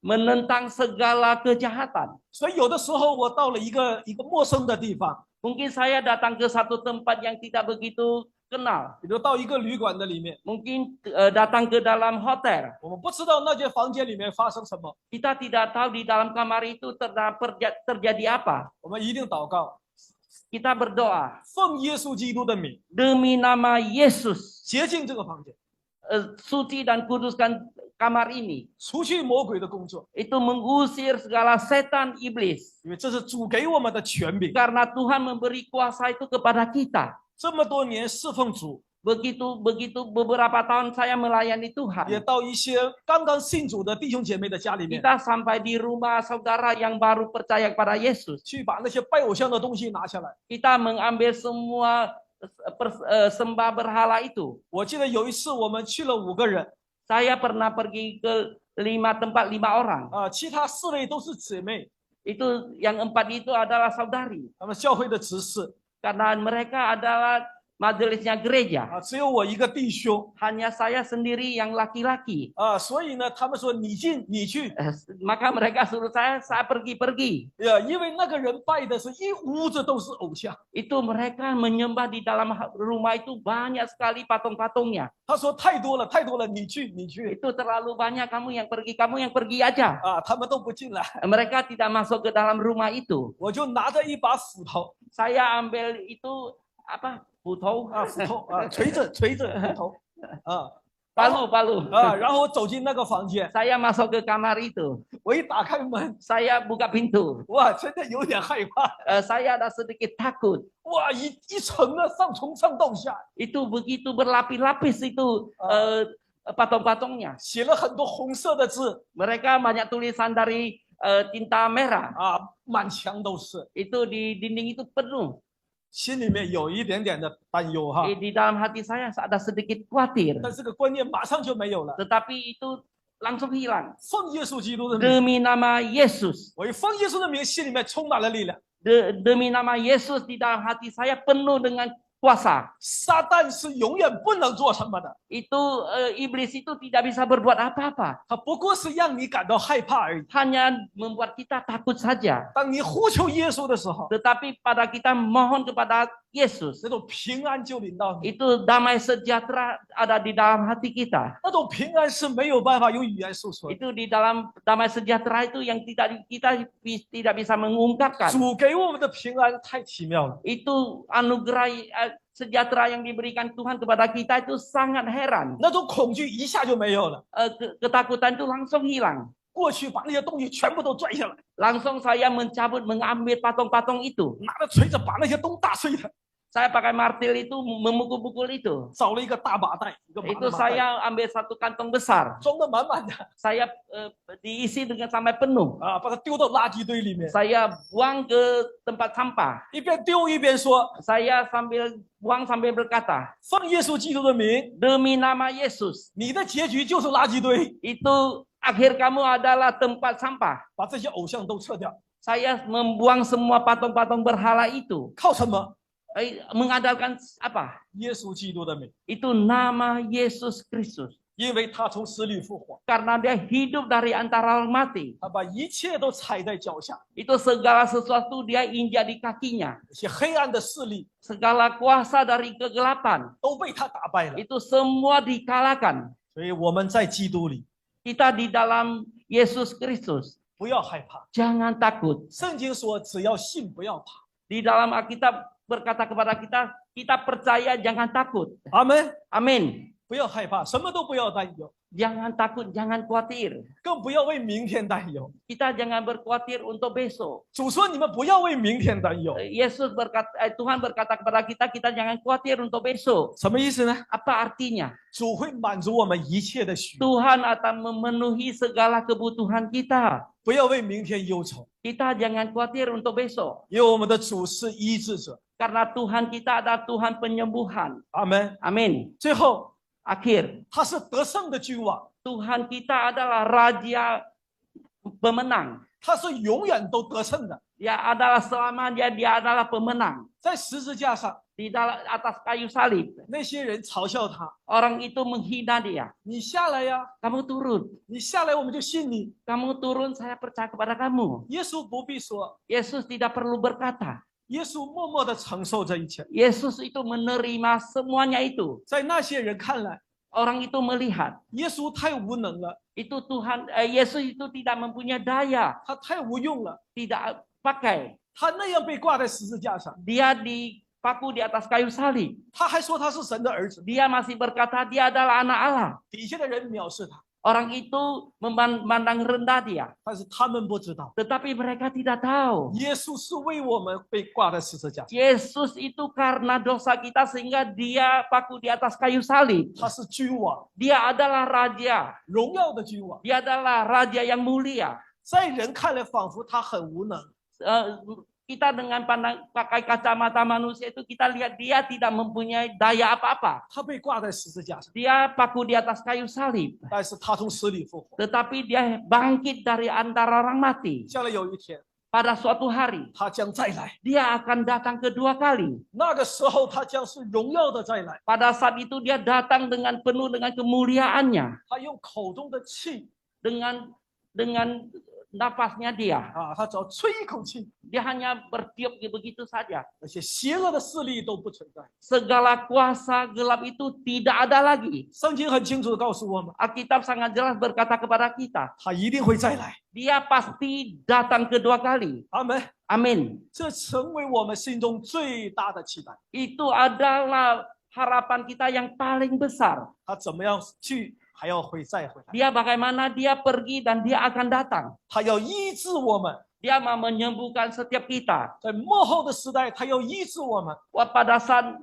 menentang segala kejahatan. 所以有的时候我到了一个陌生的地方， Mungkin saya datang ke satu tempat yang tidak begitu kenal. 比如到一个旅馆的里面， Mungkin datang ke dalam hotel. 我们不知道那间房间里面发生什么， Kita tidak tahu di dalam kamar itu terjadi apa. 我们一定祷告， Kita berdoa 奉耶稣基督的名， demi nama Yesus. 洁净这个房间， Suci dan kuduskan kamar ini. 除去魔鬼的工作， Itu mengusir segala setan iblis. 因为这是主给我们的权柄。 Karena Tuhan memberi kuasa itu kepada kita. 这么多年侍奉主， Begitu beberapa tahun saya melayani 也 Tuhan. 到一些刚刚信主的弟兄姐妹的家里面， Kita sampai di rumah saudara yang baru percaya kepada Yesus. 去把那些拜偶像的东西拿下来。 Kita mengambil semua sembah berhala itu. 我记得有一次我们去了5个人， Saya pernah pergi ke 5 orang. 其他4位都是姊妹， Itu yang 4 itu adalah saudari. 他们教会的执事， Karena mereka adalah majelisnya gereja. 只有我一个弟兄， Hanya saya sendiri yang laki-laki. 所以呢，他们说你进你去， Maka mereka suruh saya pergi-pergi. 因为那个人拜的是一屋子都是偶像。 Itu mereka menyembah di dalam rumah itu banyak sekali patung-patungnya. 他说太多了，太多了，你去你去， Itu terlalu banyak, kamu yang pergi aja. 他们都不进来， Mereka tidak masuk ke dalam rumah itu. 我就拿着一把斧头， Saya ambil itu apa? Putou. 斧头锤着斧头，Palu. 然后走进那个房间， Saya masuk ke kamar itu. 我一打开门， Saya buka pintu. 哇，真的有点害怕， Saya ada sedikit takut. 哇，一层的从上到下， Itu begitu berlapis-lapis itu patung-patungnya. 写了很多红色的字， Mereka banyak tulisan dari tinta merah. 满墙都是， Itu di dinding itu penuh. 心里面有一点点的担忧哈， Di dalam hati saya ada sedikit khawatir. 但这个观念马上就没有了。 Tetapi itu langsung hilang. 奉耶稣基督的名， Demi nama Yesus. 我一奉耶稣的名，心里面充满了力量。 Demi nama Yesus di dalam hati saya penuh dengan kuasa. 撒旦是永远不能做什么的， Itu iblis itu tidak bisa berbuat apa-apa. 他不过是让你感到害怕而已。 Hanya membuat kita takut saja. 当你呼求耶稣的时候， Tetapi pada kita mohon kepada Yesus, 那种平安就临到你， itu damai sejahtera ada di dalam hati kita. 那种平安是没有办法用语言诉说的。 Itu di dalam damai sejahtera itu yang kita tidak bisa mengungkapkan. 主给我们的平安太奇妙了， Itu anugerah sejahtera yang diberikan Tuhan kepada kita itu sangat heran. 那种恐惧一下就没有了。 Ketakutan itu langsung hilang. 过去把那些东西全部都拽下来， Langsung saya mengambil patung-patung itu. 拿着锤子把那些都打碎了， Saya pakai martil itu memukul-pukul itu. 找了一个大麻袋，一个麻 Itu 的麻袋， saya ambil satu kantong besar. 装的满满的， Saya diisi dengan sampai penuh. 把它丢到垃圾堆里面， Saya buang ke tempat sampah. 一边丢一边说 Saya sambil buang sambil berkata, 奉耶稣基督的名， demi nama Yesus, 你的结局就是垃圾堆， itu akhir kamu adalah tempat sampah. 把这些偶像都撤掉。 Saya membuang semua patung-patung berhala itu. 靠什么？ Mengandalkan apa? 耶稣基督的名， Itu nama Yesus Kristus. 因为他从死里复活， Karena dia hidup dari antara orang mati. 他把一切都踩在脚下， Itu segala sesuatu dia injak di kakinya. 那些黑暗的势力 Segala kuasa dari kegelapan. 都被他打败了。 Itu semua dikalahkan. 所以我们在基督里 Kita di dalam Yesus Kristus. 不要害怕。 Jangan takut. 圣经说，只要信，不要怕。 Di dalam Alkitab berkata kepada kita, kita percaya jangan takut. 阿门。 Amin. 不要害怕，什么都不要担忧， Jangan takut, jangan khawatir. 更不要为明天担忧。 Kita jangan berkhawatir untuk besok. 主说：“你们不要为明天担忧。 Tuhan berkata kepada kita, kita jangan khawatir untuk besok. ”什么意思呢？ Apa artinya? 主会满足我们一切的需要， Tuhan akan memenuhi segala kebutuhan kita. 不要为明天忧愁， Kita jangan khawatir untuk besok. 因为我们的主是医治者。 Karena Tuhan kita adalah Tuhan penyembuhan. 阿门。 Amin. 最后， Akhir, 他是得胜的君王， Tuhan kita adalah Raja pemenang. 他是永远都得胜的。 Dia adalah selamanya, dia adalah pemenang. 在十字架上， Di atas kayu salib, 那些人嘲笑他 orang itu menghina dia. ：“你下来呀， Kamu turun, 你下来，我们就信你。 kamu turun, saya percaya kepada kamu. ” 耶稣不必说， Yesus tidak perlu berkata. 耶稣默默地承受这一切。 Yesus itu menerima semuanya itu. 在那些人看来， Orang itu melihat, 耶稣太无能了， itu Yesus itu tidak mempunyai daya, 他太无用了， tidak pakai. 他那样被挂在十字架上， Dia dipaku di atas kayu salib. 他还说他是神的儿子， Dia masih berkata dia adalah anak Allah. 底下的人藐视他， Orang itu memandang rendah dia. 但是他们不知道， Tetapi mereka tidak tahu. 耶稣是为我们被挂在十字架上， Yesus itu karena dosa kita sehingga dia paku di atas kayu salib. 他是君王， Dia adalah raja. 荣耀的君王。 Dia adalah raja yang mulia. 在人看来，仿佛他很无能， Kita dengan pakai kacamata manusia itu kita lihat dia tidak mempunyai daya apa-apa. 他被挂在十字架上， Dia paku di atas kayu salib. 但是他从死里复活。 Tetapi dia bangkit dari antara orang mati. 将来有一天， Pada suatu hari 他将再来， dia akan datang kedua kali. 那个时候他将是荣耀的再来。 Pada saat itu dia datang dengan penuh dengan kemuliaannya. 他用口中的气 Dengan nafasnya dia. 啊，他只要吹一口气， Dia hanya bertiup begitu saja. 那些邪恶的势力都不存在。 Segala kuasa gelap itu tidak ada lagi. 圣经很清楚的告诉我们， Alkitab sangat jelas berkata kepada kita, 他一定会再来。 dia pasti datang kedua kali. 阿门。 Amin. 这成为我们心中最大的期待。 Itu adalah harapan kita yang paling besar. 他怎么样去，还要再回来。 Dia bagaimana dia pergi dan dia akan datang. 他要医治我们， Dia mau menyembuhkan setiap kita. 在末后的时代，他要医治我们， Pada saat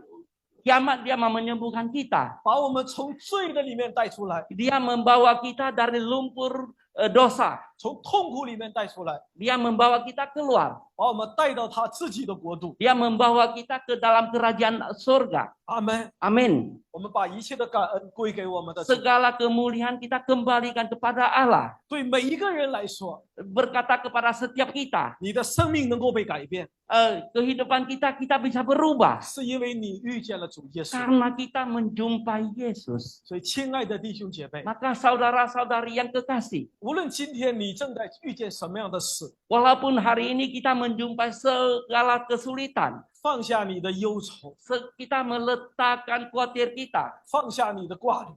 kiamat dia mau menyembuhkan kita. 把我们从罪的里面带出来， Dia membawa kita dari lumpur dosa. 从痛苦里面带出来， Dia membawa kita keluar. 把我们带到他自己的国度。 Dia membawa kita ke dalam kerajaan surga. 阿门。 Amin. 我们把一切的感恩归给我们的主。 Segala kemuliaan kita kembalikan kepada Allah. 对每一个人来说， Berkata kepada setiap kita, 你的生命能够被改变， kehidupan kita bisa berubah 是因为你遇见了主耶稣。 karena kita menjumpai Yesus. 所以，亲爱的弟兄姐妹， Maka saudara-saudari yang kekasih, 无论今天你正在遇见什么样的事， walaupun hari ini kita menjumpai segala kesulitan, 放下你的忧愁， kita meletakkan khawatir kita, 放下你的挂虑，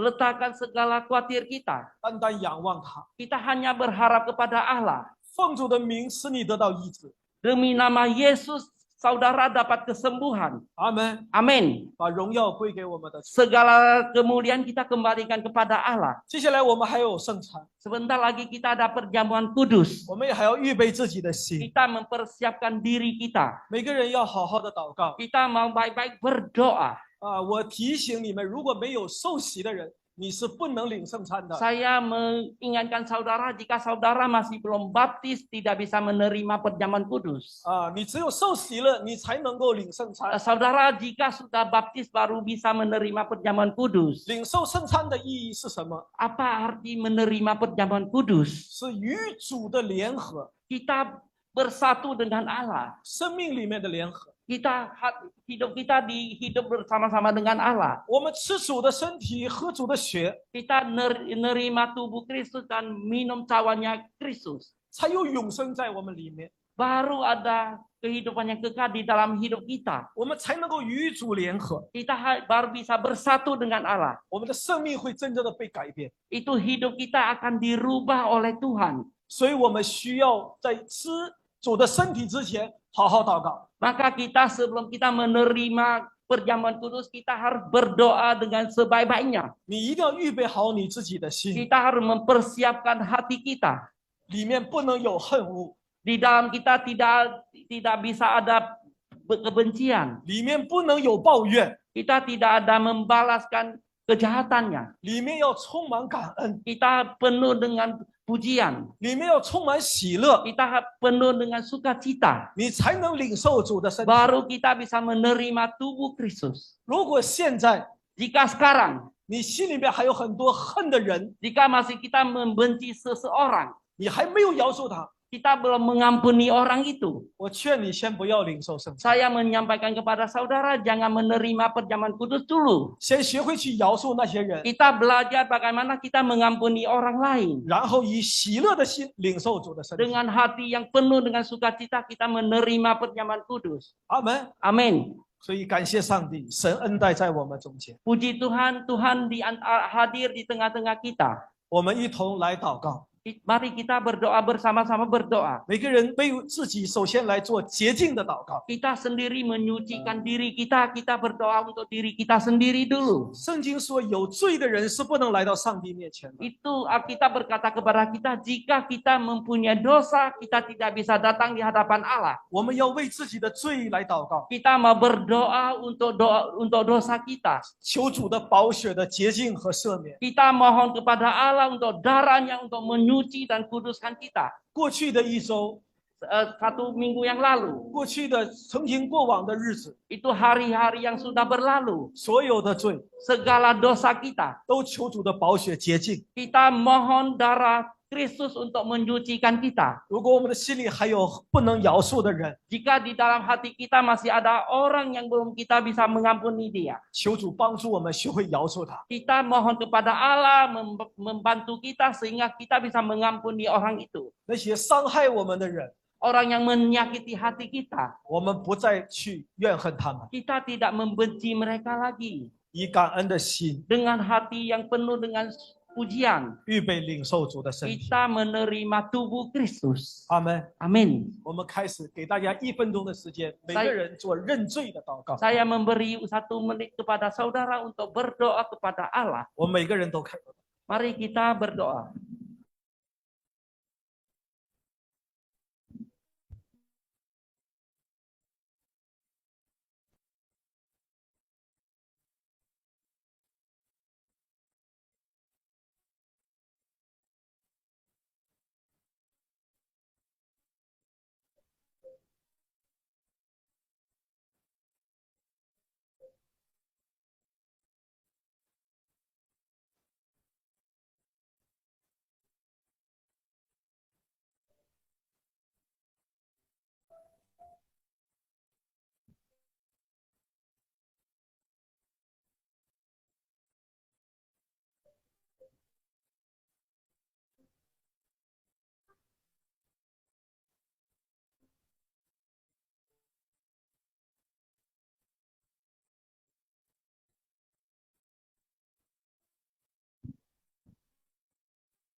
letakkan segala khawatir kita. 单单仰望他， Kita hanya berharap kepada Allah. 奉主的名使你得到医治。 Demi nama Yesus, saudara dapat kesembuhan. 阿门。 Amin. 把荣耀归给我们的主。 Segala kemuliaan kita kembalikan kepada Allah. 接下来我们还有圣餐， Sebentar lagi kita ada perjamuan kudus. 我们也还要预备自己的心。 Kita mempersiapkan diri kita. 每个人要好好的祷告 Kita mau baik-baik berdoa. 啊！我提醒你们，如果没有受洗的人，你是不能领圣餐的。 Saya mengingatkan saudara, jika saudara masih belum baptis, tidak bisa menerima perjamuan kudus. 啊，你只有受洗了，你才能够领圣餐。 Saudara, jika sudah baptis baru bisa menerima perjamuan kudus. 领受圣餐的意义是什么？ Apa arti menerima perjamuan kudus? 是与主的联合， Kita bersatu dengan Allah. 生命里面的联合。 Hidup kita hidup bersama-sama dengan Allah. 我们吃主的身体，喝主的血， Kita nerima tubuh Kristus dan minum cawanya Kristus. 才有永生在我们里面， Baru ada kehidupan yang kekal di dalam hidup kita. 我们才能够与主联合， Kita baru bisa bersatu dengan Allah. 我们的生命会真正的被改变。 Itu hidup kita akan dirubah oleh Tuhan. 所以，我们需要在吃主的身体之前，好好祷告。 Maka kita sebelum kita menerima perjamuan kudus, kita harus berdoa dengan sebaik-baiknya. 你一定要预备好你自己的心， Kita harus mempersiapkan hati kita. 里面不能有恨恶， Di dalam kita tidak bisa ada kebencian. 里面不能有抱怨， Kita tidak ada membalaskan kejahatannya. 里面要充满感恩， Kita penuh dengan pujian. 里面要充满喜乐， Kita penuh dengan sukacita. 你才能领受主的身体。 Baru kita bisa menerima tubuh Kristus. 如果现在 Jika sekarang, 你心里面还有很多恨的人， jika masih kita membenci seseorang, 你还没有饶恕他， kita belum mengampuni orang itu. 我劝你先不要领受圣餐， Saya menyampaikan kepada saudara, jangan menerima perjamuan kudus dulu. 先学会去饶恕那些人， Kita belajar bagaimana kita mengampuni orang lain. 然后以喜乐的心领受主的身体。 Dengan hati yang penuh dengan sukacita, kita menerima perjamuan kudus. 阿门。 Amin. 所以感谢上帝，神恩待在我们中间。 Puji Tuhan, Tuhan hadir di tengah-tengah kita. 我们一同来祷告， Mari kita berdoa bersama-sama berdoa. 每个人为自己首先来做洁净的祷告。 Kita sendiri menyucikan diri kita, kita berdoa untuk diri kita sendiri dulu. 圣经说，有罪的人是不能来到上帝面前的。 Itu Alkitab berkata kepada kita, jika kita mempunyai dosa, kita tidak bisa datang di hadapan Allah. 我们要为自己的罪来祷告， Kita mau berdoa untuk dosa kita. 求主的宝血的洁净和赦免。 Kita mohon kepada Allah untuk darahnya untuk menyuci dan kuduskan kita. 过去的一周， Satu minggu yang lalu, 过去的曾经过往的日子， itu hari-hari yang sudah berlalu. 所有的罪 Segala dosa kita, 都求主的宝血洁净。 kita mohon darah Kristus untuk menyucikan kita. 如果我们的心里还有不能饶恕的人， Jika di dalam hati kita masih ada orang yang belum kita bisa mengampuni dia, 求主帮助我们学会饶恕他。 kita mohon kepada Allah membantu kita sehingga kita bisa mengampuni orang itu. 那些伤害我们的人， Orang yang menyakiti hati kita, 我们不再去怨恨他们， kita tidak membenci mereka lagi. 以感恩的心 Dengan hati yang penuh dengan pujian, 预备领受主的身体。 kita menerima tubuh Kristus. 阿门。 Amin. 我们开始给大家1分钟的时间，每个人做认罪的祷告。 Saya memberi 1 menit kepada saudara untuk berdoa kepada Allah. 我们每个人都开。 Mari kita berdoa. “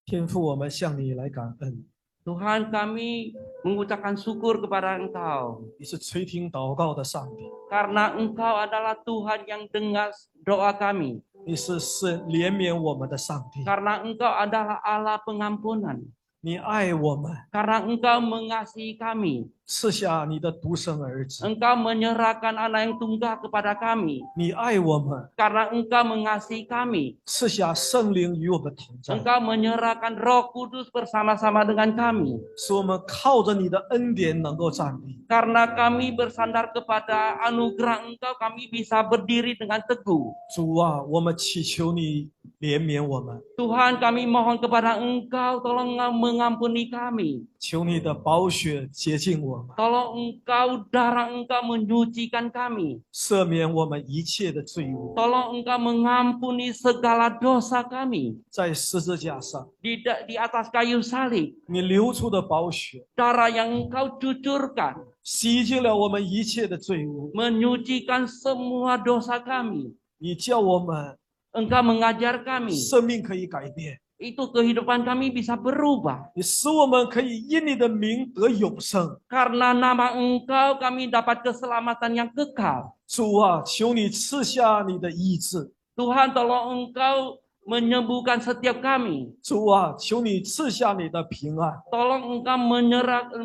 天父，我们向你来感恩， Tuhan, kami mengucapkan syukur kepada Engkau. 你是垂听祷告的上帝， Karena Engkau adalah Tuhan yang dengar doa kami. 你是怜悯我们的上帝， Karena Engkau adalah Allah pengampunan. 你爱我们， Karena Engkau mengasihi kami. 赐下你的独生儿子， Engkau menyerahkan anak yang tunggal kepada kami. 你爱我们， Karena Engkau mengasihi kami. 赐下圣灵与我们同在， Engkau menyerahkan Roh Kudus bersama-sama dengan kami. 使我们靠着你的恩典能够站立。 Karena kami bersandar kepada anugerah Engkau, kami bisa berdiri dengan teguh. 主啊，我们祈求你怜悯我们， Tuhan, kami mohon kepada Engkau, tolong mengampuni kami. 求你的宝血洁净我们， Tolong Engkau, darah Engkau menyucikan kami. 赦免我们一切的罪恶。 Tolong Engkau mengampuni segala dosa kami. 在十字架上， Di atas kayu salib, 你流出的宝血 darah yang Engkau cucurkan 洗净了我们一切的罪恶。 menyucikan semua dosa kami. 你叫我们 Engkau mengajar kami 生命可以改变， itu kehidupan kami bisa berubah. 你使我们可以因你的名得永生。 Karena nama Engkau kami dapat keselamatan yang kekal. 主啊，求你赐下你的医治。 Tuhan, tolong Engkau menyembuhkan setiap kami. 主啊，求你赐下你的平安， Tolong Engkau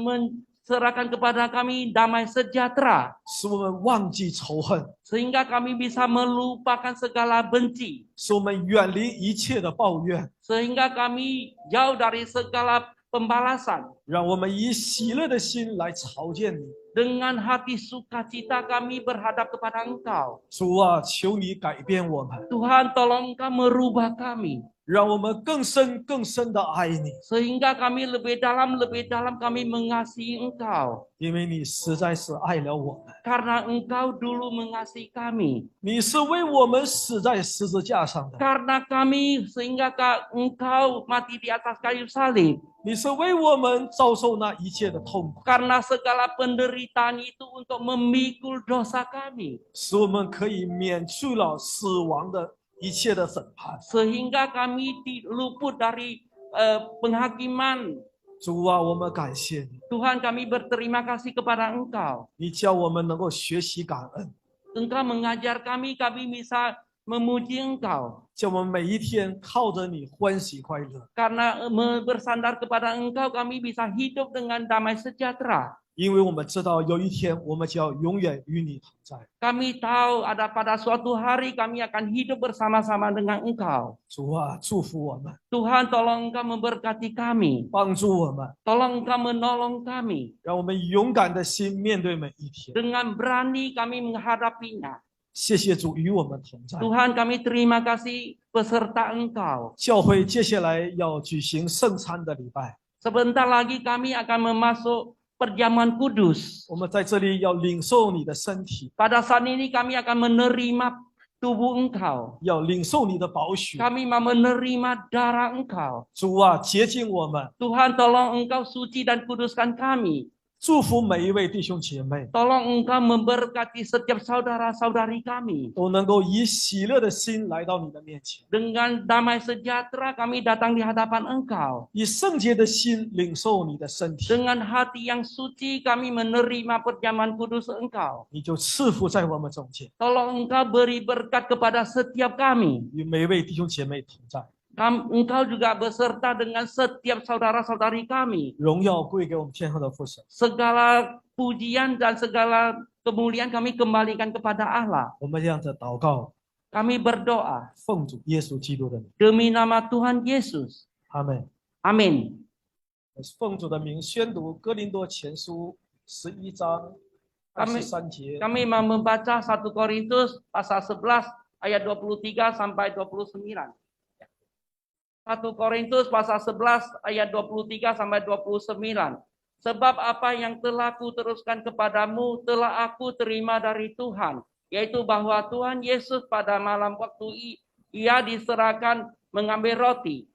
menserahkan kepada kami damai sejahtera. 使我们忘记仇恨， Sehingga kami bisa melupakan segala benci. 使我们远离一切的抱怨， Sehingga kami jauh dari segala pembalasan. 让我们以喜乐的心来朝见你。 Dengan hati sukacita kami berhadap kepada Engkau. 主啊，求你改变我们， Tuhan, tolong Engkau merubah kami. 让我们更深更深的爱你， Sehingga kami lebih dalam kami mengasihi Engkau. 因为你实在是爱了我们， Karena Engkau dulu mengasihi kami. 你是为我们死在十字架上的， Karena kami sehingga Engkau mati di atas kayu salib. 你是为我们遭受那一切的痛苦， Karena segala penderitaan itu untuk memikul dosa kami. 使我们可以免去了死亡的一切的审判。 Sehingga kami luput dari penghakiman. 主啊，我们感谢你， Tuhan, kami berterima kasih kepada Engkau. 你叫我们能够学习感恩， Engkau mengajar kami bisa memuji Engkau. 叫我们每一天靠着你欢喜快乐， Karena bersandar kepada Engkau, kami bisa hidup dengan damai sejahtera. 因为我们知道有一天我们就要永远与你同在。 Kami tahu ada pada suatu hari kami akan hidup bersama-sama dengan Engkau. 主啊，祝福我们， Tuhan, tolong Engkau memberkati kami. 帮助我们， Tolong Engkau menolong kami. 让我们勇敢的心面对每一天。 Dengan berani kami menghadapinya. 谢谢主与我们同在。 Tuhan, kami terima kasih peserta Engkau. 教会接下来要举行圣餐的礼拜， Sebentar lagi kami akan memasuk perjamuan kudus. 我们在这里要领受你的身体， Pada saat ini kami akan menerima tubuh Engkau. 要领受你的宝血。 Kami mau menerima darah Engkau. 主啊，洁净我们， Tuhan, tolong Engkau suci dan kuduskan kami. 祝福每一位弟兄姐妹 Tolong Engkau memberkati setiap saudara-saudari kami. 都能够以喜乐的心来到你的面前， Dengan damai sejahtera kami datang di hadapan Engkau. 以圣洁的心领受你的身体， Dengan hati yang suci kami menerima perjamuan kudus Engkau. 你就赐福在我们中间， Tolong Engkau beri berkat kepada setiap kami. 与每一位弟兄姐妹同在。 Engkau juga beserta dengan setiap saudara-saudari kami. 荣耀归给我们天上的父神。 Segala pujian dan segala kemuliaan kami kembalikan kepada Allah. 我们这样的祷告， Kami berdoa 奉主耶稣基督的名， demi nama Tuhan Yesus. 阿门。 Amin. 奉主的名宣读哥林多前书11章23节。 Kami mau membaca 1 Korintus pasal 11 ayat 23 sampai 29. 1 Korintus pasal 11 ayat 23 sampai 29. Sebab apa yang telah kuteruskan kepadamu telah aku terima dari Tuhan, yaitu bahwa Tuhan Yesus pada malam waktu ia diserahkan mengambil roti.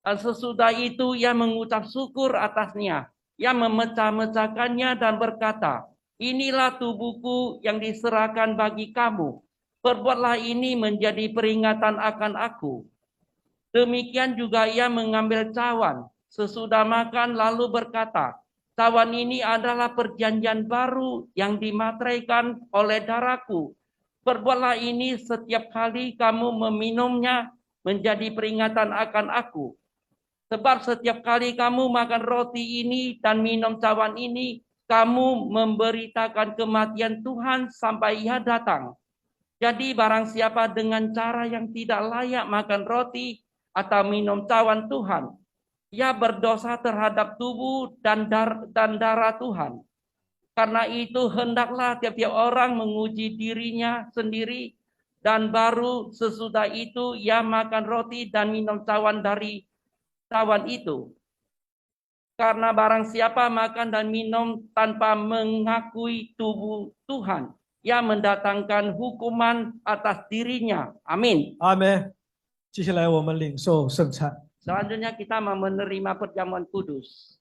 Dan sesudah itu ia mengucap syukur atasnya. Ia memecah-mecahkannya dan berkata, inilah tubuhku yang diserahkan bagi kamu. Perbuatlah ini menjadi peringatan akan aku. Demikian juga ia mengambil cawan. Sesudah makan lalu berkata, cawan ini adalah perjanjian baru yang dimateraikan oleh darahku. Perbuatlah ini setiap kali kamu meminumnya menjadi peringatan akan aku. Sebab setiap kali kamu makan roti ini dan minum cawan ini, kamu memberitakan kematian Tuhan sampai ia datang. Jadi barang siapa dengan cara yang tidak layak makan roti atau minum cawan Tuhan, ia berdosa terhadap tubuh dan darah Tuhan. Karena itu hendaklah tiap-tiap orang menguji dirinya sendiri, dan baru sesudah itu ia makan roti dan minum cawan dari cawan itu. Karena barang siapa makan dan minum tanpa mengakui tubuh Tuhan, ia mendatangkan hukuman atas dirinya. Amin. 阿门。接下来我们领受圣餐。 Selanjutnya kita mau menerima perjamuan kudus.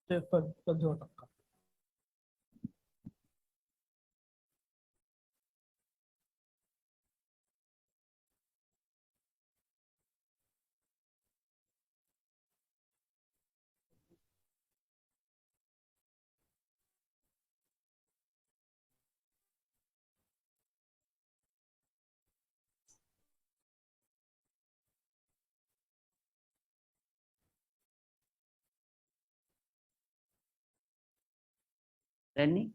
这分作祷告。Lenny?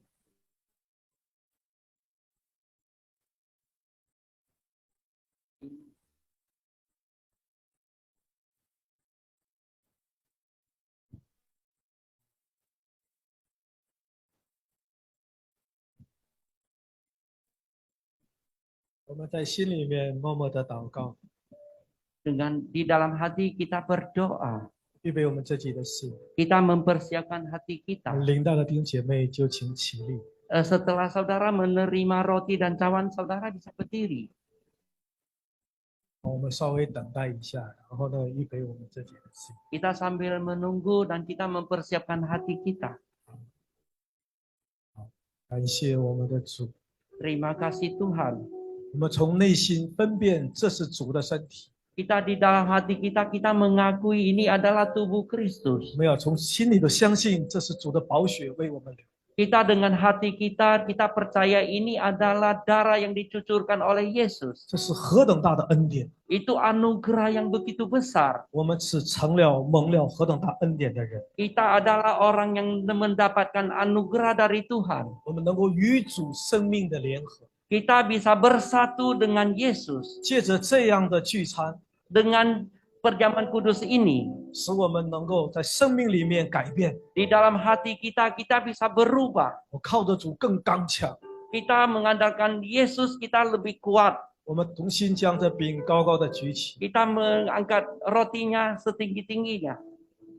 我们在心里面默默的祷告， Dengan di dalam hati kita berdoa, 预备我们自己的心。 kita mempersiapkan hati kita. 领到的弟兄姐妹就请起立。 Setelah saudara menerima roti dan cawan, saudara bisa berdiri. 我们稍微等待一下，然后呢，预备我们自己的心。 Kita sambil menunggu dan kita mempersiapkan hati kita. 感谢我们的主， Terima kasih Tuhan. 我们从内心分辨这是主的身体， Kita di dalam hati kita, kita mengakui ini adalah tubuh Kristus. 我们要从心里头相信这是主的宝血为我们流。 Kita dengan hati kita, kita percaya ini adalah darah yang dicucurkan oleh Yesus. 这是何等大的恩典！ Itu anugerah yang begitu besar. 我们是成了蒙了何等大恩典的人， Kita adalah orang yang mendapatkan anugerah dari Tuhan. 我们能够与主生命的联合， Kita bisa bersatu dengan Yesus. 借着这样的聚餐， Dengan perjamuan kudus ini, 使我们能够在生命里面改变。 di dalam hati kita, kita bisa berubah. 我靠着主更刚强。 Kita mengandalkan Yesus, kita lebih kuat. 我们同心将这饼高高的举起。 Kita mengangkat rotinya setinggi-tingginya.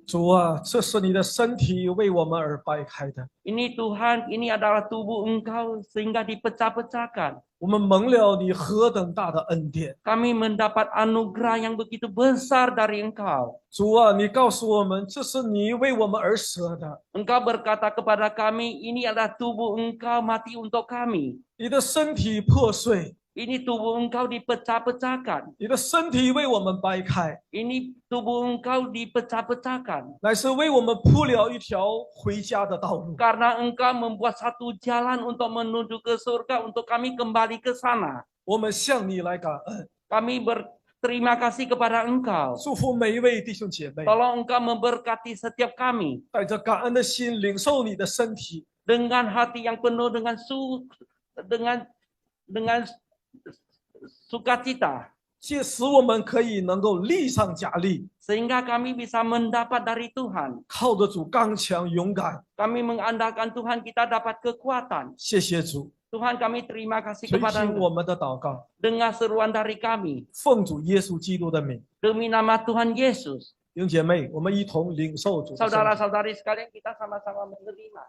主啊，这是你的身体为我们而掰开的， Ini Tuhan, ini adalah tubuh Engkau sehingga dipecah-pecahkan. 我们蒙了你何等大的恩典。 Kami mendapat anugerah yang begitu besar dari Engkau. 主啊，你告诉我们，这是你为我们而舍的， Engkau berkata kepada kami, ini adalah tubuh Engkau mati untuk kami. 你的身体破碎， Ini tubuh Engkau dipecah-pecahkan. 你的身体为我们掰开， Ini tubuh Engkau dipecah-pecahkan. 乃是为我们铺了一条回家的道路。 Karena Engkau membuat satu jalan untuk menuju ke surga, untuk kami kembali ke sana. 我们向你来感恩， Kami berterima kasih kepada Engkau. 祝福每一位弟兄姐妹， Tolong Engkau memberkati setiap kami 带着感恩的心领受你的身体， dengan hati yang penuh dengan sukacita, 使我们可以能够力上加力， sehingga kami bisa mendapat dari Tuhan. 靠着主刚强勇敢。 Kami mengandalkan Tuhan, kita dapat kekuatan. 谢谢主， Tuhan, kami terima kasih 垂 kepada 听我 Engkau. 们的祷告， Dengar seruan dari kami. 奉主耶稣基督的名。 Demi nama Tuhan Yesus. 弟兄姐妹，我们一同领受主的圣体。 Saudara-saudari sekalian, kita sama-sama menerima.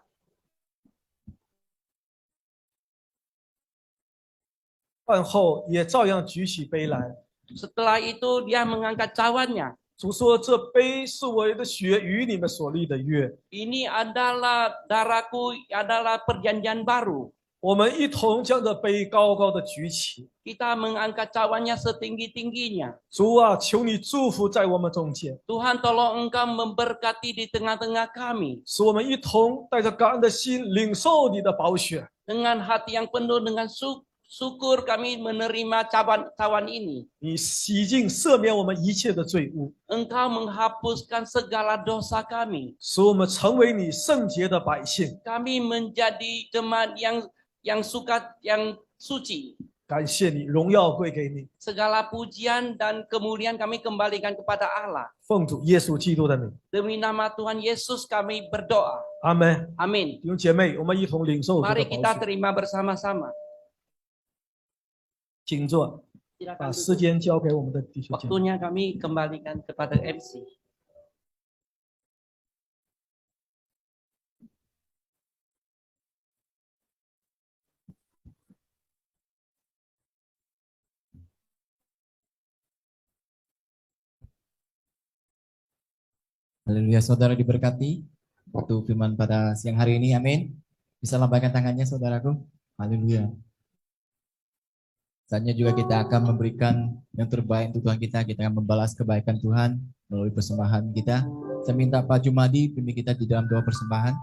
饭后也照样举起杯来。 Setelah itu dia mengangkat cawannya. 主说：“这杯是我的血，与你们所立的约。 Ini adalah darahku, adalah perjanjian baru. ”我们一同将这杯高高的举起。 Kita mengangkat cawannya setinggi-tingginya. 主啊，求你祝福在我们中间， Tuhan, tolong Engkau memberkati di tengah-tengah kami. 使我们一同带着感恩的心领受你的宝血。 Dengan hati yang penuh dengan syukur kami menerima cawan ini. 你洗净赦免我们一切的罪污， Engkau menghapuskan segala dosa kami. 使我们成为你圣洁的百姓。 Kami menjadi jemaat yang suci. 感谢你，荣耀归给你。 Segala pujian dan kemuliaan kami kembalikan kepada Allah. 奉主耶稣基督的名， Demi nama Tuhan Yesus kami berdoa. 阿门。 Amin. 弟兄姐妹，我们一同领受主的 Mari 宝 kita 血。 terima bersama-sama. 请坐， Silakan 把 duduk. 时间交给我们的弟兄姐妹。 Waktunya kami kembalikan kepada MC. Haleluya, saudara diberkati. waktu firman pada siang hari ini. Amin. Bisa lambaikan tangannya saudaraku. Haleluya. Saatnya juga kita akan memberikan yang terbaik untuk Tuhan kita. Kita akan membalas kebaikan Tuhan melalui persembahan kita. Saya minta Pak Jumadi pimpin kita di dalam doa persembahan.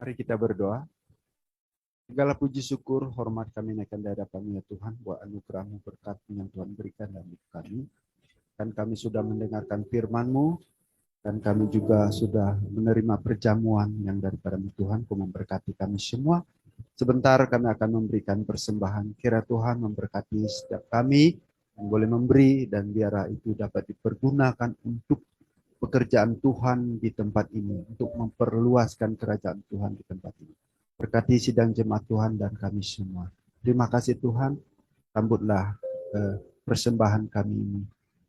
Mari kita berdoa. Segala puji syukur, hormat kami naikkan di hadapan ya Tuhan, buat anugerah-Mu, berkat yang Tuhan berikan dalam hidup kami. Dan kami sudah mendengarkan firman-Mu, dan kami juga sudah menerima perjamuan yang daripada-Mu Tuhan, Kau memberkati kami semua. Sebentar kami akan memberikan persembahan. Kira Tuhan memberkati setiap kami yang boleh memberi, dan biar itu dapat dipergunakan untuk pekerjaan Tuhan di tempat ini, untuk memperluaskan kerajaan Tuhan di tempat ini. Berkati sidang jemaat Tuhan dan kami semua. Terima kasih Tuhan, sambutlah persembahan kami ini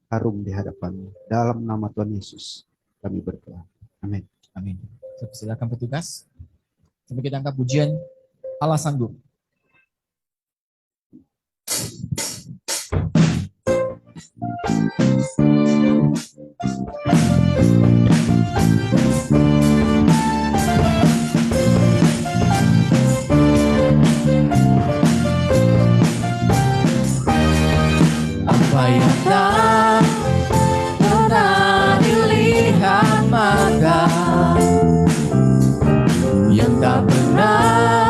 harum di hadapan-Mu. Dalam nama Tuhan Yesus kami berdoa. Amin. Amin. Silakan petugas. Sampai kita angkat pujian Allah sanggup. Apa yang tak pernah dilihat mata, yang tak pernah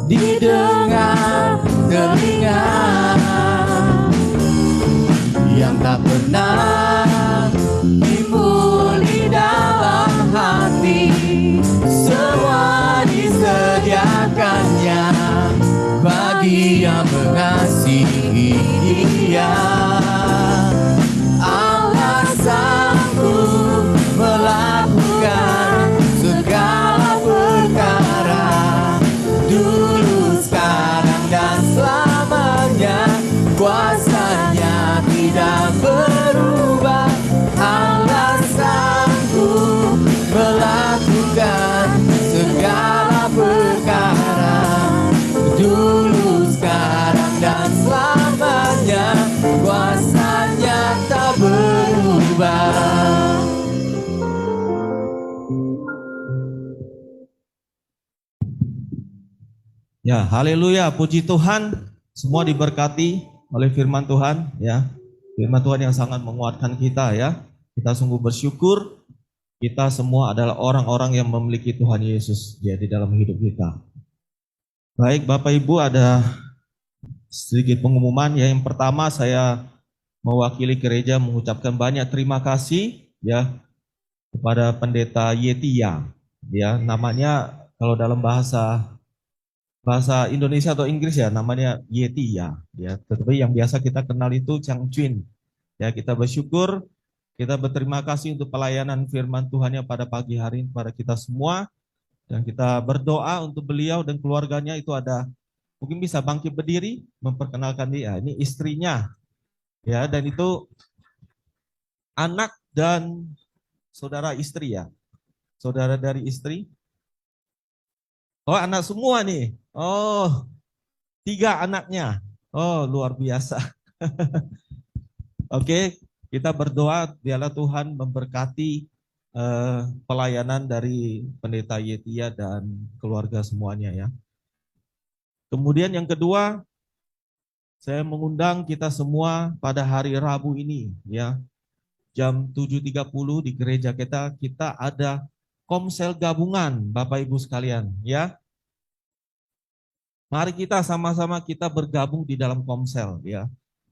didengar telinga, yang tak pernah timbul di dalam hati, semua disediakannya bagi yang mengasihi Dia. Allah sanggup melakukan segala perkara, dulu, sekarang, dan selamanya. Kuasanya tidak berubah. Allah sanggup melakukan segala perkara, dulu, sekarang, dan selamanya. Kuasanya tak berubah. Ya, haleluya, puji Tuhan. Semua diberkati oleh firman Tuhan, ya. Firman Tuhan yang sangat menguatkan kita, ya. Kita sungguh bersyukur. Kita semua adalah orang-orang yang memiliki Tuhan Yesus, ya, di dalam hidup kita. Baik, Bapak Ibu, ada sedikit pengumuman, ya. Yang pertama, saya mewakili gereja mengucapkan banyak terima kasih, ya, kepada Pendeta Yetia, ya. Namanya kalau dalam bahasa Indonesia atau Inggris ya namanya Yeti ya. Tetapi yang biasa kita kenal itu Chang Chun. Ya, kita bersyukur, kita berterima kasih untuk pelayanan firman Tuhannya pada pagi hari ini kepada kita semua, dan kita berdoa untuk beliau dan keluarganya. Itu ada, mungkin bisa bangkit berdiri memperkenalkan dia. Ini istrinya, ya, dan itu anak dan saudara istri ya, saudara dari istri. Oh, anak semua nih. Oh, 3 anaknya. Oh, luar biasa. Oke, kita berdoa biarlah Tuhan memberkati pelayanan dari Pendeta Yetia dan keluarga semuanya, ya. Kemudian yang kedua, saya mengundang kita semua pada hari Rabu ini, ya. Jam 7.30 di gereja kita ada komsel gabungan, Bapak Ibu sekalian, ya. Mari kita sama-sama kita bergabung di dalam komsel, ya.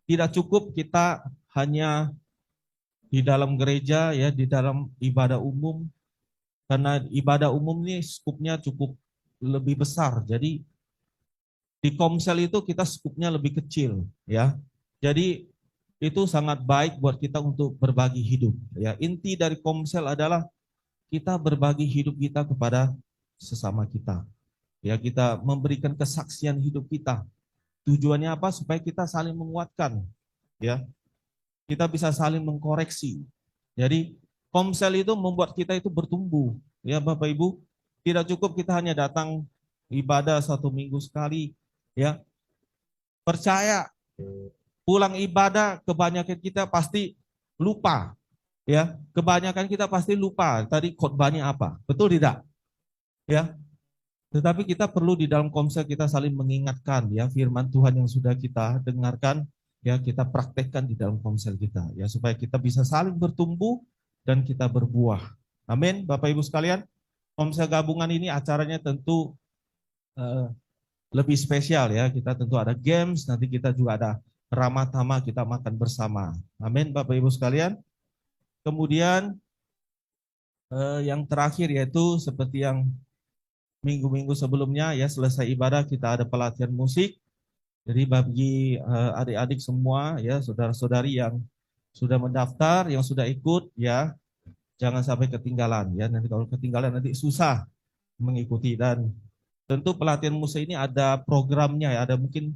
Tidak cukup kita hanya di dalam gereja, ya, di dalam ibadah umum, karena ibadah umum ini skupnya cukup lebih besar. Jadi di komsel itu kita skupnya lebih kecil, ya. Jadi itu sangat baik buat kita untuk berbagi hidup, ya. Inti dari komsel adalah kita berbagi hidup kita kepada sesama kita. Ya, kita memberikan kesaksian hidup kita. Tujuannya apa? Supaya kita saling menguatkan. Ya. Kita bisa saling mengkoreksi. Jadi komsel itu membuat kita itu bertumbuh. Ya, Bapak Ibu. Tidak cukup kita hanya datang ibadah 1 minggu sekali, ya. Percaya, pulang ibadah kebanyakan kita pasti lupa, ya. Kebanyakan kita pasti lupa tadi khotbahnya apa, betul tidak? Ya. Tetapi kita perlu di dalam komsel kita saling mengingatkan, ya, firman Tuhan yang sudah kita dengarkan, ya, kita praktekkan di dalam komsel kita, ya, supaya kita bisa saling bertumbuh dan kita berbuah. Amin, Bapak Ibu sekalian. Komsel gabungan ini acaranya tentu lebih spesial, ya. Kita tentu ada games, nanti kita juga ada ramah tamah, kita makan bersama. Amin, Bapak Ibu sekalian. Kemudian yang terakhir yaitu seperti yang minggu-minggu sebelumnya, ya, selesai ibadah kita ada pelatihan musik. Jadi bagi adik-adik semua, ya, saudara-saudari yang sudah mendaftar, yang sudah ikut, ya, jangan sampai ketinggalan, ya. Nanti kalau ketinggalan nanti susah mengikuti. Dan tentu pelatihan musik ini ada programnya, ya, ada mungkin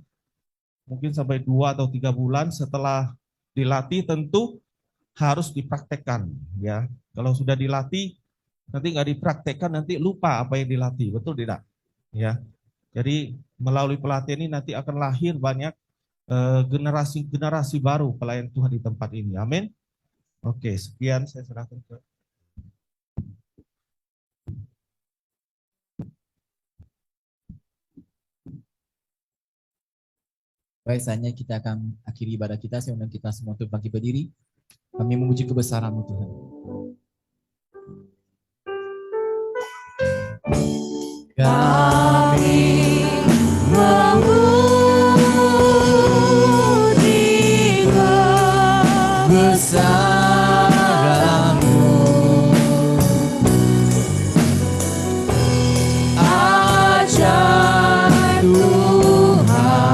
sampai 2 atau 3 bulan. Setelah dilatih tentu harus dipraktekkan, ya. Kalau sudah dilatih nanti nggak dipraktekkan, nanti lupa apa yang dilatih, betul tidak? Ya, jadi melalui pelatihan ini nanti akan lahir banyak generasi baru pelayan Tuhan di tempat ini. Amin. Oke, sekian saya serahkan ke. Baik, saatnya kita akan akhiri ibadah kita. Saya undang kita semua untuk bangkit berdiri. Kami memuji kebesaran-Mu, Tuhan. Kami memuji kebesaran-Mu, ajaib Tuhan,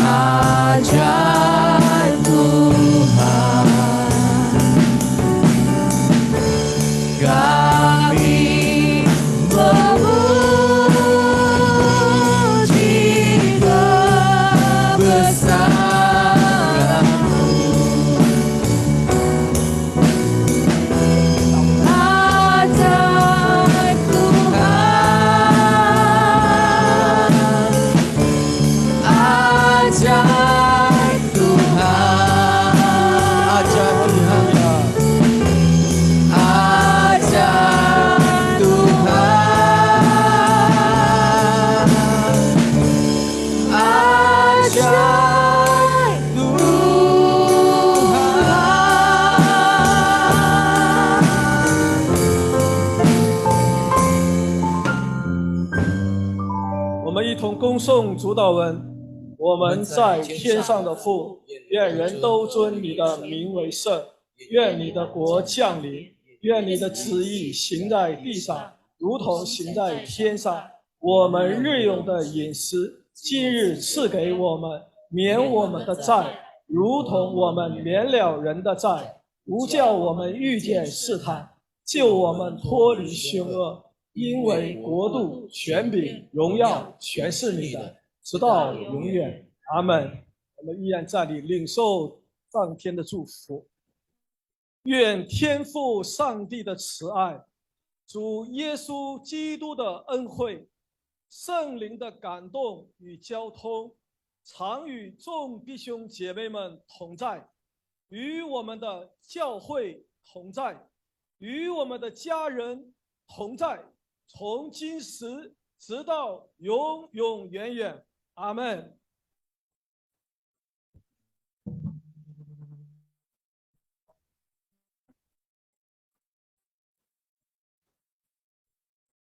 ajaib Tuhan. Kami memuji kebesaran-Mu, ajaib Tuhan, ajaib Tuhan, ajaib Tuhan. Ajaib Tuhan, ajaib Tuhan。我们一同恭诵主祷文。我们在天上的父，愿人都尊你的名为圣。愿你的国降临。愿你的旨意行在地上，如同行在天上。我们日用的饮食，今日赐给我们，免我们的债，如同我们免了人的债，不叫我们遇见试探，救我们脱离凶恶。因为国度、权柄、荣耀，全是你的，直到永远。阿门。我们依然站立，领受上天的祝福。愿天父上帝的慈爱，主耶稣基督的恩惠，圣灵的感动与交通，常与众弟兄姐妹们同在，与我们的教会同在，与我们的家人同在，从今时直到永永远远。阿们。